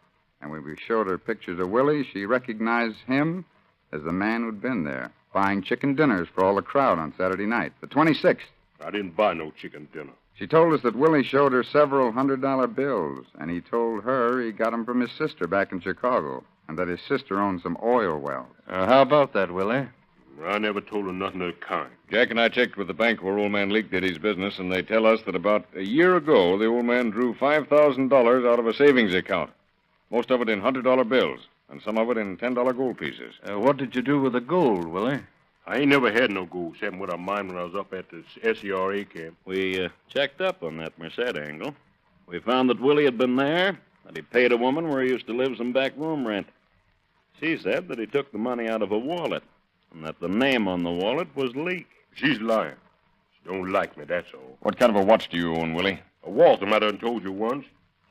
and when we showed her pictures of Willie, she recognized him as the man who'd been there, buying chicken dinners for all the crowd on Saturday night, the 26th. I didn't buy no chicken dinner. She told us that Willie showed her several $100 bills, and he told her he got them from his sister back in Chicago, and that his sister owned some oil wells. How about that, Willie? I never told her nothing of the kind. Jack and I checked with the bank where old man Leake did his business, and they tell us that about a year ago, the old man drew $5,000 out of a savings account. Most of it in $100 bills, and some of it in $10 gold pieces. What did you do with the gold, Willie? I ain't never had no gold, except what I mined when I was up at the SERA camp. We checked up on that Merced angle. We found that Willie had been there, that he paid a woman where he used to live some back room rent. She said that he took the money out of a wallet, and that the name on the wallet was Leake. She's lying. She don't like me, that's all. What kind of a watch do you own, Willie? A Waltham, I done told you once.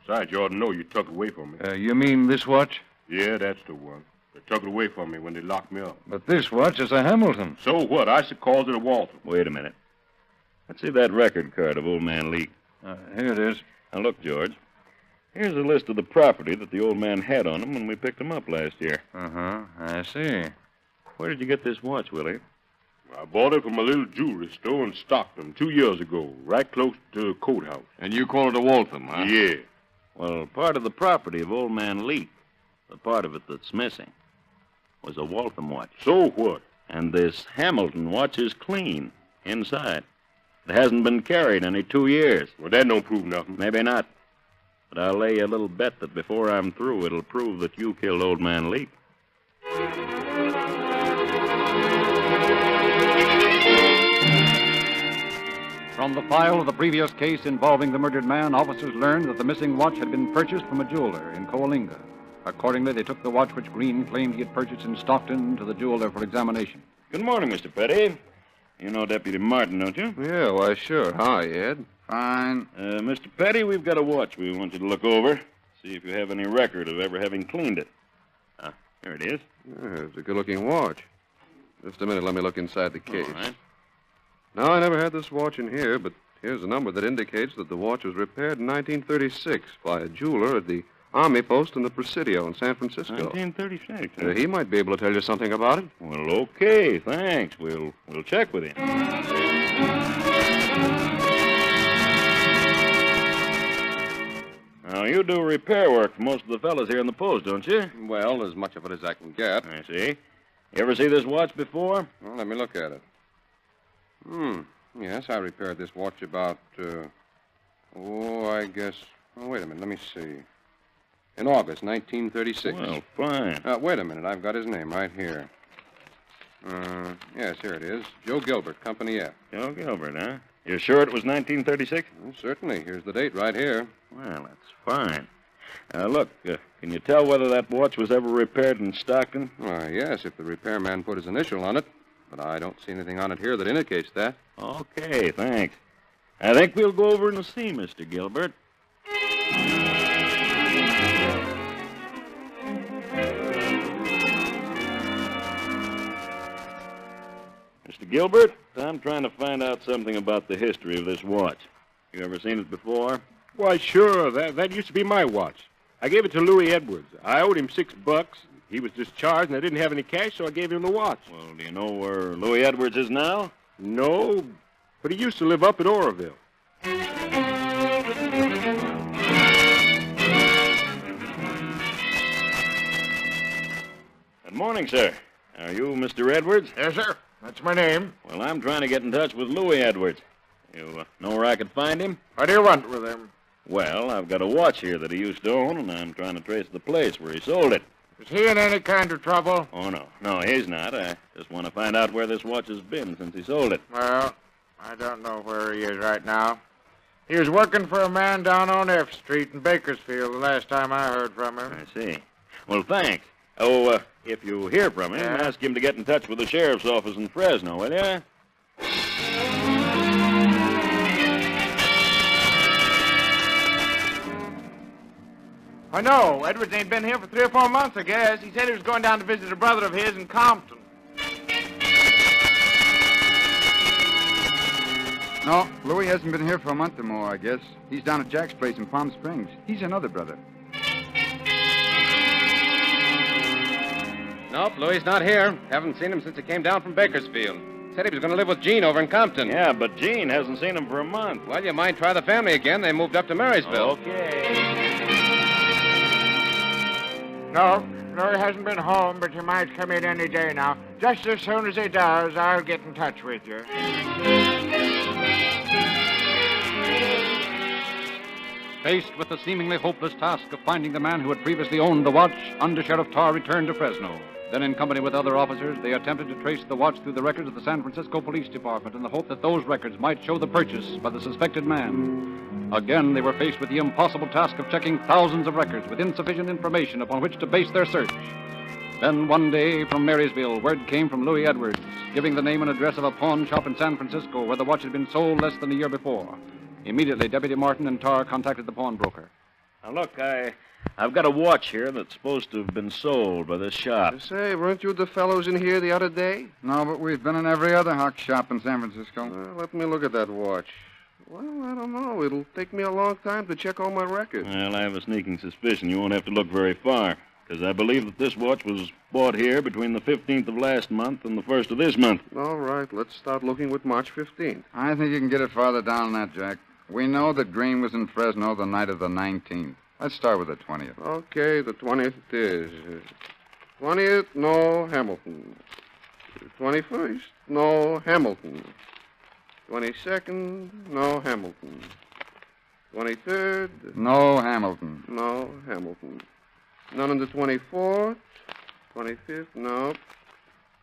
Besides, you ought to know you took it away from me. You mean this watch? Yeah, that's the one. They took it away from me when they locked me up. But this watch is a Hamilton. So what? I should call it a Waltham. Wait a minute. Let's see that record card of old man Leake. Here it is. Now, look, George. Here's a list of the property that the old man had on him when we picked him up last year. I see. Where did you get this watch, Willie? I bought it from a little jewelry store in Stockton 2 years ago, right close to the coat house. And you call it a Waltham, huh? Yeah. Well, part of the property of old man Leake the part of it that's missing, was a Waltham watch. So what? And this Hamilton watch is clean inside. It hasn't been carried any 2 years. Well, that don't prove nothing. Maybe not. But I'll lay you a little bet that before I'm through, it'll prove that you killed Old Man Leake. From the file of the previous case involving the murdered man, officers learned that the missing watch had been purchased from a jeweler in Coalinga. Accordingly, they took the watch which Green claimed he had purchased in Stockton to the jeweler for examination. Good morning, Mr. Petty. You know Deputy Martin, don't you? Yeah, why, sure. Hi, Ed. Fine. Mr. Petty, we've got a watch we want you to look over. See if you have any record of ever having cleaned it. Here it is. Yeah, it's a good-looking watch. Just a minute, let me look inside the case. All right. No, I never had this watch in here, but here's a number that indicates that the watch was repaired in 1936 by a jeweler at the Army post in the Presidio in San Francisco. 1936? He might be able to tell you something about it. Well, okay, thanks. We'll check with him. Now, you do repair work for most of the fellas here in the post, don't you? Well, as much of it as I can get. I see. You ever see this watch before? Well, let me look at it. Yes, I repaired this watch about, I guess... Oh, wait a minute, let me see. In August 1936. Well, fine. Wait a minute, I've got his name right here. Yes, here it is. Joe Gilbert, Company F. Joe Gilbert, huh? You're sure it was 1936? Well, certainly. Here's the date right here. Well, that's fine. Look, can you tell whether that watch was ever repaired in Stockton? Yes, if the repairman put his initial on it. But I don't see anything on it here that indicates that. Okay, thanks. I think we'll go over and see Mr. Gilbert. Mr. Gilbert, I'm trying to find out something about the history of this watch. You ever seen it before? Why, sure. That used to be my watch. I gave it to Louis Edwards. I owed him $6. He was discharged, and I didn't have any cash, so I gave him the watch. Well, do you know where Louis Edwards is now? No, but he used to live up at Oroville. Good morning, sir. Are you Mr. Edwards? Yes, sir. That's my name. Well, I'm trying to get in touch with Louis Edwards. You know where I could find him? What do you want with him? Well, I've got a watch here that he used to own, and I'm trying to trace the place where he sold it. Is he in any kind of trouble? Oh, no. No, he's not. I just want to find out where this watch has been since he sold it. Well, I don't know where he is right now. He was working for a man down on F Street in Bakersfield the last time I heard from him. I see. Well, thanks. Oh, if you hear from him, ask him to get in touch with the sheriff's office in Fresno, will you? I know. Edwards ain't been here for 3 or 4 months, I guess. He said he was going down to visit a brother of his in Compton. No, Louis hasn't been here for a month or more, I guess. He's down at Jack's place in Palm Springs. He's another brother. Nope, Louis's not here. Haven't seen him since he came down from Bakersfield. Said he was going to live with Gene over in Compton. Yeah, but Gene hasn't seen him for a month. Well, you might try the family again. They moved up to Marysville. Okay. No, Louis hasn't been home, but he might come in any day now. Just as soon as he does, I'll get in touch with you. Faced with the seemingly hopeless task of finding the man who had previously owned the watch, Under Sheriff Tarr returned to Fresno. Then, in company with other officers, they attempted to trace the watch through the records of the San Francisco Police Department in the hope that those records might show the purchase by the suspected man. Again, they were faced with the impossible task of checking thousands of records with insufficient information upon which to base their search. Then, one day, from Marysville, word came from Louis Edwards, giving the name and address of a pawn shop in San Francisco where the watch had been sold less than a year before. Immediately, Deputy Martin and Tarr contacted the pawnbroker. Now, look, I've got a watch here that's supposed to have been sold by this shop. Say, weren't you the fellows in here the other day? No, but we've been in every other hock shop in San Francisco. Let me look at that watch. Well, I don't know. It'll take me a long time to check all my records. Well, I have a sneaking suspicion you won't have to look very far, because I believe that this watch was bought here between the 15th of last month and the 1st of this month. All right, let's start looking with March 15th. I think you can get it farther down than that, Jack. We know that Green was in Fresno the night of the 19th. Let's start with the 20th. Okay, the 20th it is. 20th, no Hamilton. 21st, no Hamilton. 22nd, no Hamilton. 23rd, No Hamilton. no Hamilton. None on the 24th. 25th, no.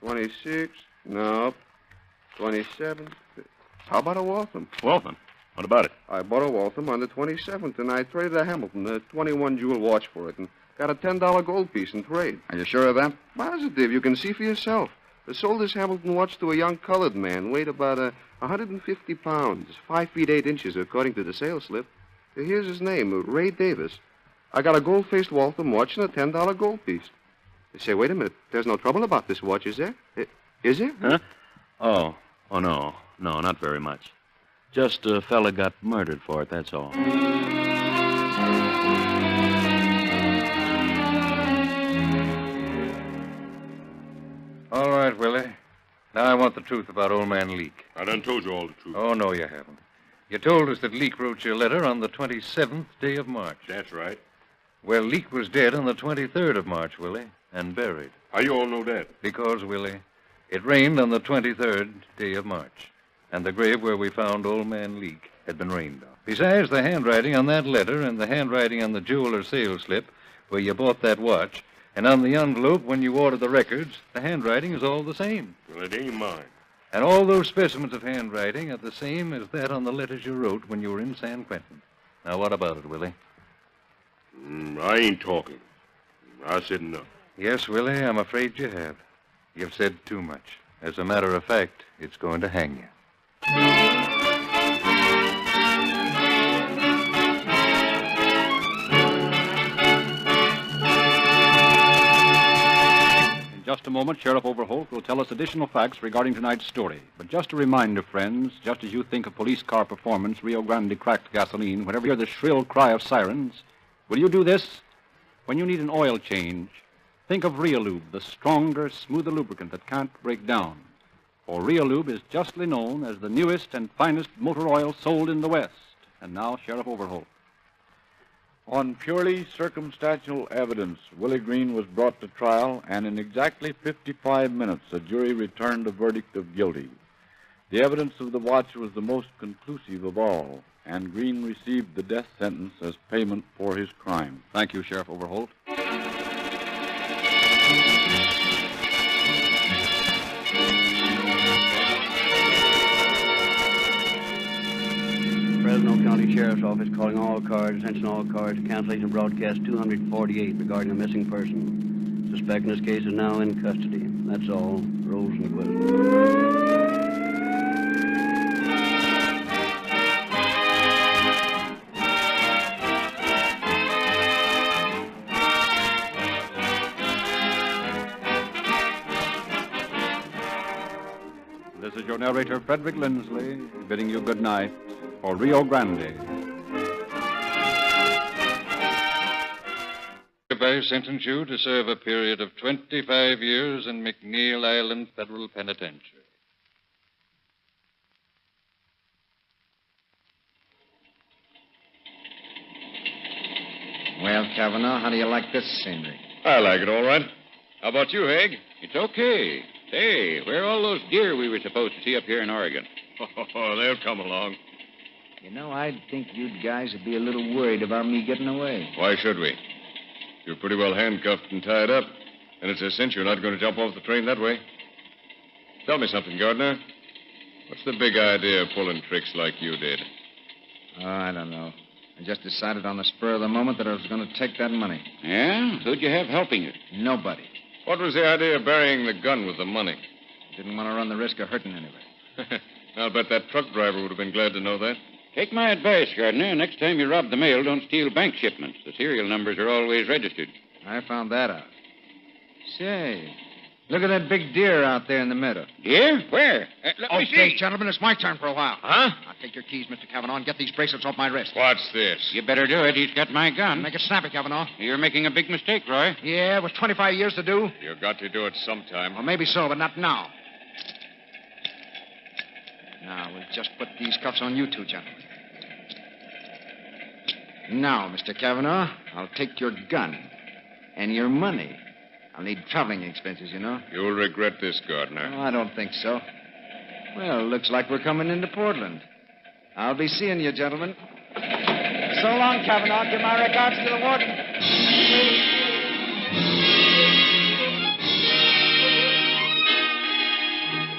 26th, no. 27th. How about a Waltham? Waltham? What about it? I bought a Waltham on the 27th, and I traded a Hamilton, a 21-jewel watch for it, and got a $10 gold piece in trade. Are you sure of that? Positive. You can see for yourself. I sold this Hamilton watch to a young colored man, weighed about 150 pounds, 5 feet 8 inches, according to the sales slip. Here's his name, Ray Davis. I got a gold-faced Waltham watch and a $10 gold piece. They say, wait a minute. There's no trouble about this watch, is there? Is there? Huh? Oh, no. No, not very much. Just a fella got murdered for it, that's all. All right, Willie. Now I want the truth about old man Leak. I done told you all the truth. Oh, no, you haven't. You told us that Leak wrote your letter on the 27th day of March. That's right. Well, Leak was dead on the 23rd of March, Willie, and buried. How you all know that? Because, Willie, it rained on the 23rd day of March, and the grave where we found old man Leak had been rained on. Besides, the handwriting on that letter and the handwriting on the jeweler's sales slip where you bought that watch, and on the envelope when you ordered the records, the handwriting is all the same. Well, it ain't mine. And all those specimens of handwriting are the same as that on the letters you wrote when you were in San Quentin. Now, what about it, Willie? I ain't talking. I said enough. Yes, Willie, I'm afraid you have. You've said too much. As a matter of fact, it's going to hang you. In just a moment, Sheriff Overholt will tell us additional facts regarding tonight's story. But just a reminder, friends, just as you think of police car performance, Rio Grande cracked gasoline, whenever you hear the shrill cry of sirens, will you do this? When you need an oil change, think of Aloud, the stronger, smoother lubricant that can't break down. For Aloud is justly known as the newest and finest motor oil sold in the West. And now, Sheriff Overholt. On purely circumstantial evidence, Willie Green was brought to trial, and in exactly 55 minutes, a jury returned a verdict of guilty. The evidence of the watch was the most conclusive of all, and Green received the death sentence as payment for his crime. Thank you, Sheriff Overholt. Fresno County Sheriff's Office calling all cars, attention all cars, cancellation broadcast 248 regarding a missing person. Suspect in this case is now in custody. That's all. Rolls and quit. This is your narrator, Frederick Lindsley, bidding you good night for Rio Grande. Hereby sentence you to serve a period of 25 years in McNeil Island Federal Penitentiary. Well, Kavanaugh, how do you like this scenery? I like it all right. How about you, Haig? It's okay. Hey, where are all those deer we were supposed to see up here in Oregon? Oh, they'll come along. You know, I'd think you guys would be a little worried about me getting away. Why should we? You're pretty well handcuffed and tied up, and it's a cinch you're not going to jump off the train that way. Tell me something, Gardner. What's the big idea of pulling tricks like you did? Oh, I don't know. I just decided on the spur of the moment that I was going to take that money. Yeah? Who'd you have helping you? Nobody. What was the idea of burying the gun with the money? Didn't want to run the risk of hurting anybody. I'll bet that truck driver would have been glad to know that. Take my advice, Gardner. Next time you rob the mail, don't steal bank shipments. The serial numbers are always registered. I found that out. Say, look at that big deer out there in the meadow. Deer? Where? Let me Okay, see. gentlemen, it's my turn for a while. Huh? Now, take your keys, Mr. Kavanaugh, and get these bracelets off my wrist. What's this? You better do it. He's got my gun. Make it snappy, Kavanaugh. You're making a big mistake, Roy. Yeah, it was 25 years to do. You got to do it sometime. Well, maybe so, but not now. Now, we'll just put these cuffs on you two, gentlemen. Now, Mr. Kavanaugh, I'll take your gun and your money. I'll need traveling expenses, you know. You'll regret this, Gardner. Oh, I don't think so. Well, looks like we're coming into Portland. I'll be seeing you, gentlemen. So long, Kavanaugh. Give my regards to the warden.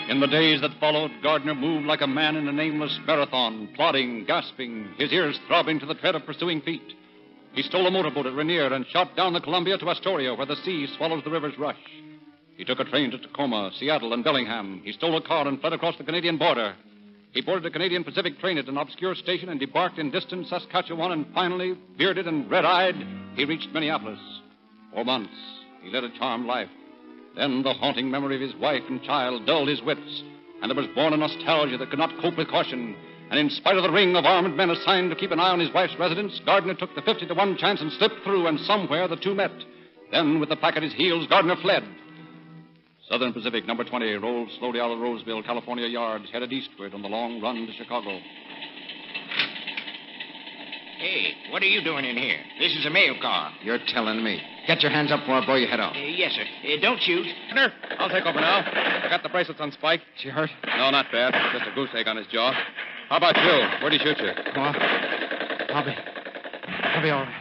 In the days that followed, Gardner moved like a man in a nameless marathon, plodding, gasping, his ears throbbing to the tread of pursuing feet. He stole a motorboat at Rainier and shot down the Columbia to Astoria, where the sea swallows the river's rush. He took a train to Tacoma, Seattle, and Bellingham. He stole a car and fled across the Canadian border. He boarded a Canadian Pacific train at an obscure station and debarked in distant Saskatchewan, and finally, bearded and red-eyed, he reached Minneapolis. For months, he led a charmed life. Then the haunting memory of his wife and child dulled his wits, and there was born a nostalgia that could not cope with caution. And in spite of the ring of armed men assigned to keep an eye on his wife's residence, Gardner took the 50-to-1 chance and slipped through, and somewhere the two met. Then, with the pack at his heels, Gardner fled. Southern Pacific, number 20, rolled slowly out of Roseville, California yards, headed eastward on the long run to Chicago. Hey, what are you doing in here? This is a mail car. You're telling me. Get your hands up before I blow your head off. Yes, sir. Don't shoot. Partner, I'll take over now. I got the bracelets on Spike. Is she hurt? No, not bad. Just a goose egg on his jaw. How about you? Where'd he shoot you? Well, I'll be all right.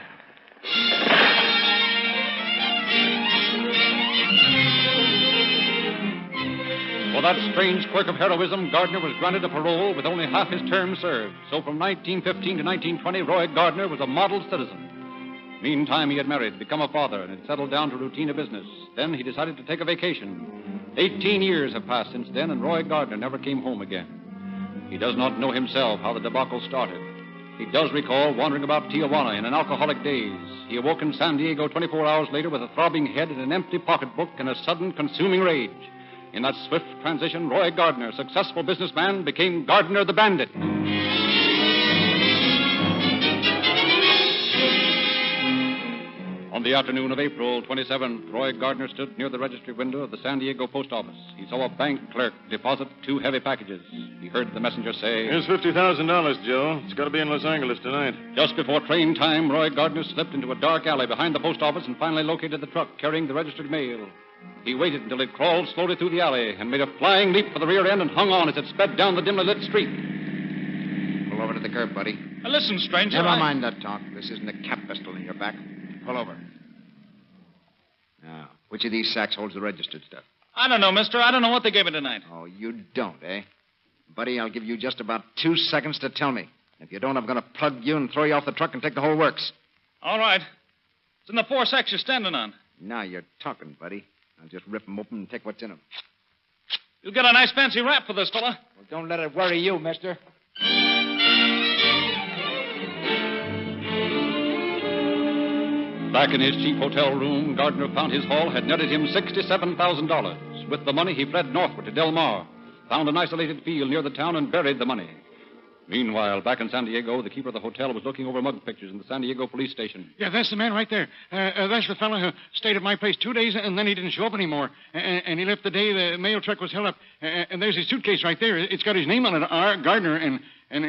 For that strange quirk of heroism, Gardner was granted a parole with only half his term served. So from 1915 to 1920, Roy Gardner was a model citizen. Meantime, he had married, become a father, and had settled down to routine of business. Then he decided to take a vacation. 18 years have passed since then, and Roy Gardner never came home again. He does not know himself how the debacle started. He does recall wandering about Tijuana in an alcoholic daze. He awoke in San Diego 24 hours later with a throbbing head and an empty pocketbook and a sudden consuming rage. In that swift transition, Roy Gardner, successful businessman, became Gardner the Bandit. On the afternoon of April 27th, Roy Gardner stood near the registry window of the San Diego post office. He saw a bank clerk deposit 2 heavy packages. He heard the messenger say, Here's $50,000, Joe. It's got to be in Los Angeles tonight. Just before train time, Roy Gardner slipped into a dark alley behind the post office and finally located the truck carrying the registered mail. He waited until it crawled slowly through the alley and made a flying leap for the rear end and hung on as it sped down the dimly lit street. Pull over to the curb, buddy. Now, listen, stranger. Never mind that talk. This isn't a cap pistol in your back. Pull over. Now, which of these sacks holds the registered stuff? I don't know, mister. I don't know what they gave me tonight. Oh, you don't, eh? Buddy, I'll give you just about 2 seconds to tell me. If you don't, I'm going to plug you and throw you off the truck and take the whole works. All right. It's in the 4 sacks you're standing on. Now you're talking, buddy. I'll just rip them open and take what's in them. You'll get a nice fancy rap for this, fella. Well, don't let it worry you, mister. Back in his cheap hotel room, Gardner found his haul had netted him $67,000. With the money, he fled northward to Del Mar, found an isolated field near the town, and buried the money. Meanwhile, back in San Diego, the keeper of the hotel was looking over mug pictures in the San Diego police station. Yeah, that's the man right there. That's the fellow who stayed at my place 2 days, and then he didn't show up anymore. And he left the day the mail truck was held up. And there's his suitcase right there. It's got his name on it, R. Gardner. And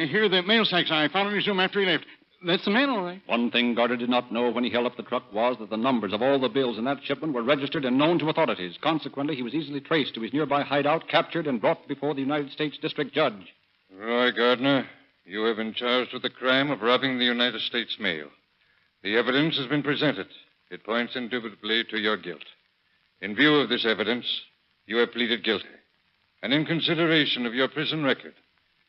here are the mail sacks I found in his room after he left. That's the man, all right. One thing Gardner did not know when he held up the truck was that the numbers of all the bills in that shipment were registered and known to authorities. Consequently, he was easily traced to his nearby hideout, captured, and brought before the United States District Judge. Roy Gardner, you have been charged with the crime of robbing the United States mail. The evidence has been presented. It points indubitably to your guilt. In view of this evidence, you have pleaded guilty. And in consideration of your prison record,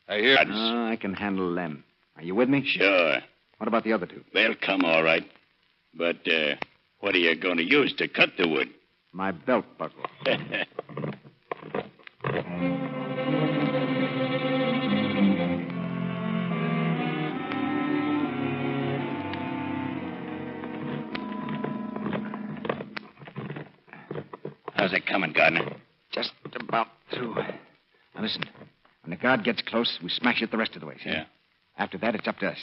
I hear... I can handle them. Are you with me? Sure. What about the other 2? They'll come all right. But what are you going to use to cut the wood? My belt buckle. How's it coming, Gardner? Just about through. Now, listen. When the guard gets close, we smash it the rest of the way, see? Yeah. After that, it's up to us.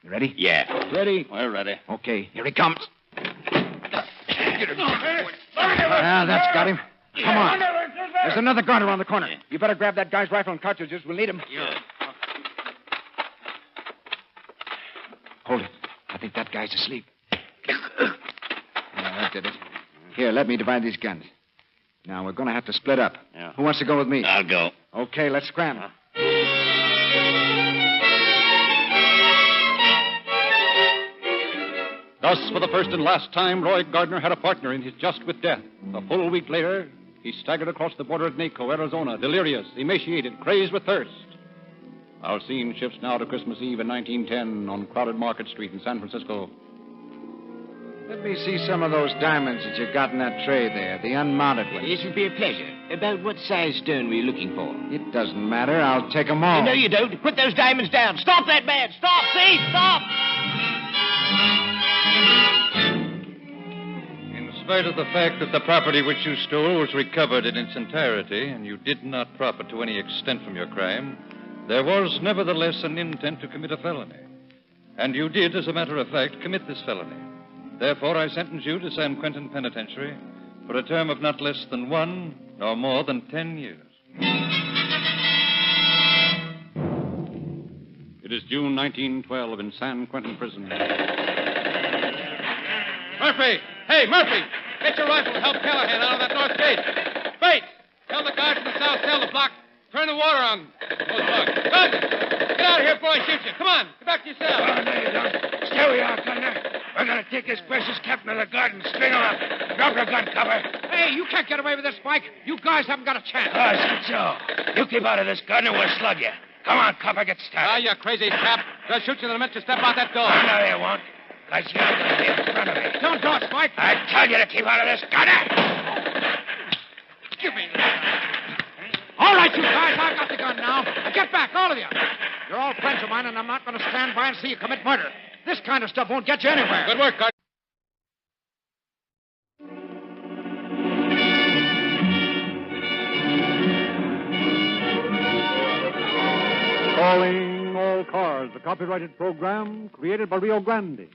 You ready? Yeah. Ready? We're ready. Okay, here he comes. That's got him. Come on. There's another guard around the corner. You better grab that guy's rifle and cartridges. We'll need them. Yeah. Hold it. I think that guy's asleep. Yeah, that did it. Here, let me divide these guns. Now, we're going to have to split up. Yeah. Who wants to go with me? I'll go. Okay, let's scramble. Thus, for the first and last time, Roy Gardner had a partner in his just with death. A full week later, he staggered across the border at Naco, Arizona, delirious, emaciated, crazed with thirst. Our scene shifts now to Christmas Eve in 1910 on crowded Market Street in San Francisco. Let me see some of those diamonds that you got in that tray there, the unmounted ones. It would be a pleasure. About what size stone were you looking for? It doesn't matter. I'll take them all. No, you don't. Put those diamonds down. Stop that man. Stop, thief. Stop. In spite of the fact that the property which you stole was recovered in its entirety and you did not profit to any extent from your crime, there was nevertheless an intent to commit a felony. And you did, as a matter of fact, commit this felony. Therefore, I sentence you to San Quentin Penitentiary for a term of not less than 1 nor more than 10 years. It is June 1912 in San Quentin Prison. Murphy! Hey, Murphy! Get your rifle and help Callahan out of that north gate. Bates! Tell the guards in the south cell to block. Turn the water on those bugs. Gardner! Get out of here before I shoot you. Come on, get back to your cell. Oh, no, you don't. Stay where you are, Gardner. We're going to take this precious captain of the guard and string him up. Drop your gun cover. Hey, you can't get away with this, Spike. You guys haven't got a chance. Oh, is that so? You keep out of this, Gardner. We'll slug you. Come on, copper, get started. Ah, you crazy chap. They'll shoot you the minute you step out that door. Oh, no, they won't. Because you're going to be in front of me. Don't talk, Spike. I tell you to keep out of this, Gardner. Give me that. All right, you guys, I've got the gun now. Now get back, all of you. You're all friends of mine, and I'm not going to stand by and see you commit murder. This kind of stuff won't get you anywhere. Good work, Gardner. Calling all cars, a copyrighted program created by Rio Grande.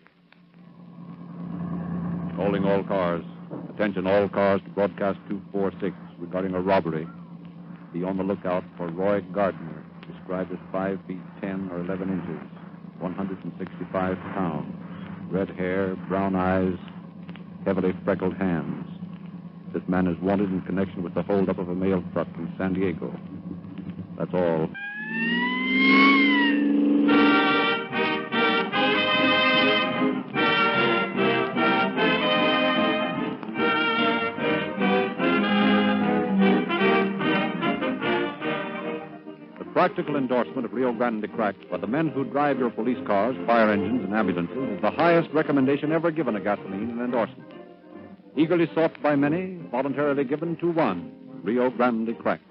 Calling all cars. Attention all cars to broadcast 246 regarding a robbery. Be on the lookout for Roy Gardner, described as 5 feet 10 or 11 inches, 165 pounds, red hair, brown eyes, heavily freckled hands. This man is wanted in connection with the holdup of a mail truck in San Diego. That's all. Practical endorsement of Rio Grande Crack by the men who drive your police cars, fire engines, and ambulances is the highest recommendation ever given a gasoline in endorsement. Eagerly sought by many, voluntarily given to one, Rio Grande Crack.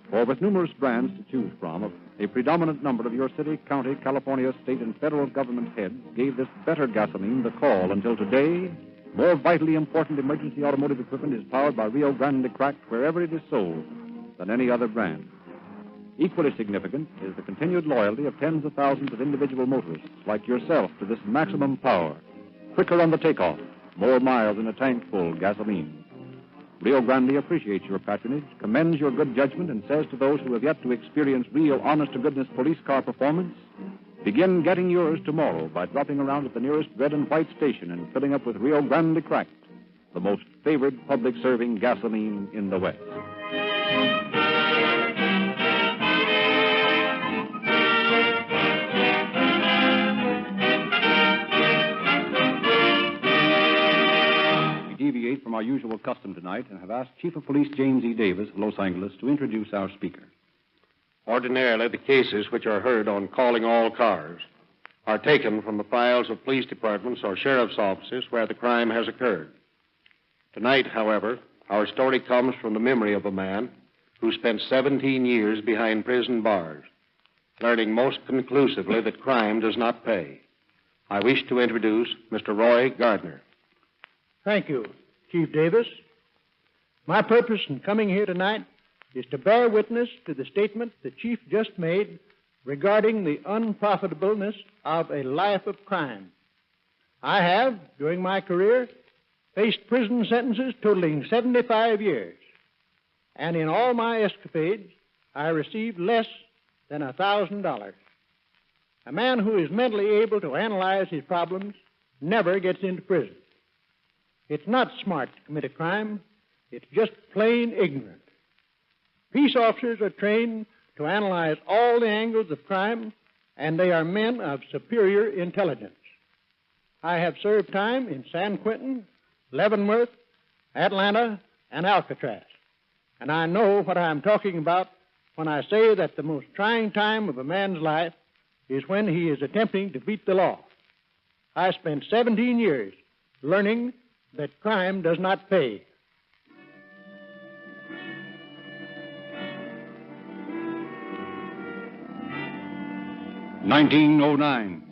For with numerous brands to choose from, a predominant number of your city, county, California, state, and federal government heads gave this better gasoline the call until today. More vitally important emergency automotive equipment is powered by Rio Grande Crack wherever it is sold than any other brand. Equally significant is the continued loyalty of tens of thousands of individual motorists like yourself to this maximum power, quicker on the takeoff, more miles in a tank full gasoline. Rio Grande appreciates your patronage, commends your good judgment, and says to those who have yet to experience real honest-to-goodness police car performance, begin getting yours tomorrow by dropping around at the nearest red and white station and filling up with Rio Grande Cracked, the most favored public-serving gasoline in the West. Deviate from our usual custom tonight and have asked Chief of Police James E. Davis of Los Angeles to introduce our speaker. Ordinarily, the cases which are heard on calling all cars are taken from the files of police departments or sheriff's offices where the crime has occurred. Tonight, however, our story comes from the memory of a man who spent 17 years behind prison bars, learning most conclusively that crime does not pay. I wish to introduce Mr. Roy Gardner. Thank you, Chief Davis. My purpose in coming here tonight is to bear witness to the statement the Chief just made regarding the unprofitableness of a life of crime. I have, during my career, faced prison sentences totaling 75 years, and in all my escapades, I received less than $1,000. A man who is mentally able to analyze his problems never gets into prison. It's not smart to commit a crime. It's just plain ignorant. Peace officers are trained to analyze all the angles of crime, and they are men of superior intelligence. I have served time in San Quentin, Leavenworth, Atlanta, and Alcatraz, and I know what I'm talking about when I say that the most trying time of a man's life is when he is attempting to beat the law. I spent 17 years learning that crime does not pay. "1909.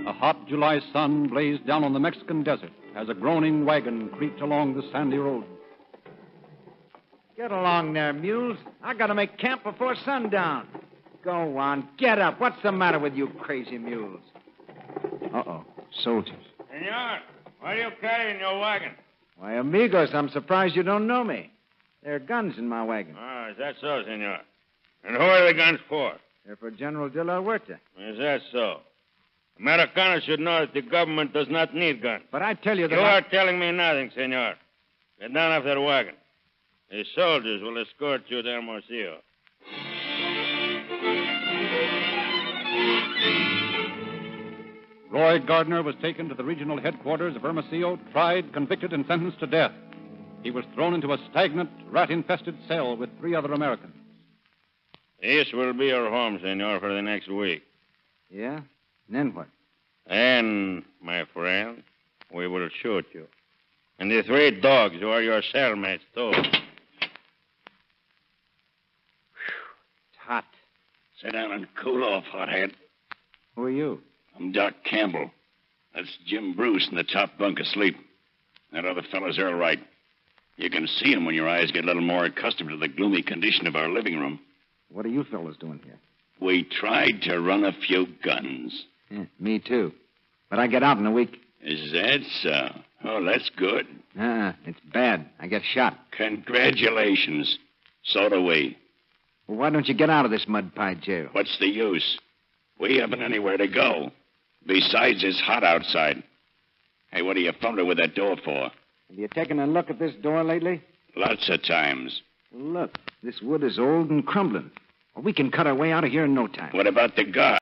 A hot July sun blazed down on the Mexican desert as a groaning wagon creaked along the sandy road. Get along there, mules. I gotta make camp before sundown. Go on, get up. What's the matter with you crazy mules? Uh-oh, soldiers. Senor, what are you carrying in your wagon? Why, amigos, I'm surprised you don't know me. There are guns in my wagon. Oh, is that so, senor? And who are the guns for? They're for General de la Huerta. Is that so? Americanos should know that the government does not need guns. But I tell you that You are telling me nothing, senor. Get down off that wagon. The soldiers will escort you to Hermosillo. Roy Gardner was taken to the regional headquarters of Hermosillo, tried, convicted, and sentenced to death. He was thrown into a stagnant, rat-infested cell with 3 other Americans. This will be your home, senor, for the next week. Yeah? And then what? And, my friend, we will shoot you. And the 3 dogs who are your cellmates, too. It's hot. Sit down and cool off, hothead. Who are you? I'm Doc Campbell. That's Jim Bruce in the top bunk asleep. That other fellow's all right. You can see him when your eyes get a little more accustomed to the gloomy condition of our living room. What are you fellows doing here? We tried to run a few guns. Yeah, me too. But I get out in a week. Is that so? Oh, that's good. It's bad. I get shot. Congratulations. So do we. Well, why don't you get out of this mud pie jail? What's the use? We haven't anywhere to go. Besides, it's hot outside. Hey, what are you fumbling with that door for? Have you taken a look at this door lately? Lots of times. Look, this wood is old and crumbling. Well, we can cut our way out of here in no time. What about the guard?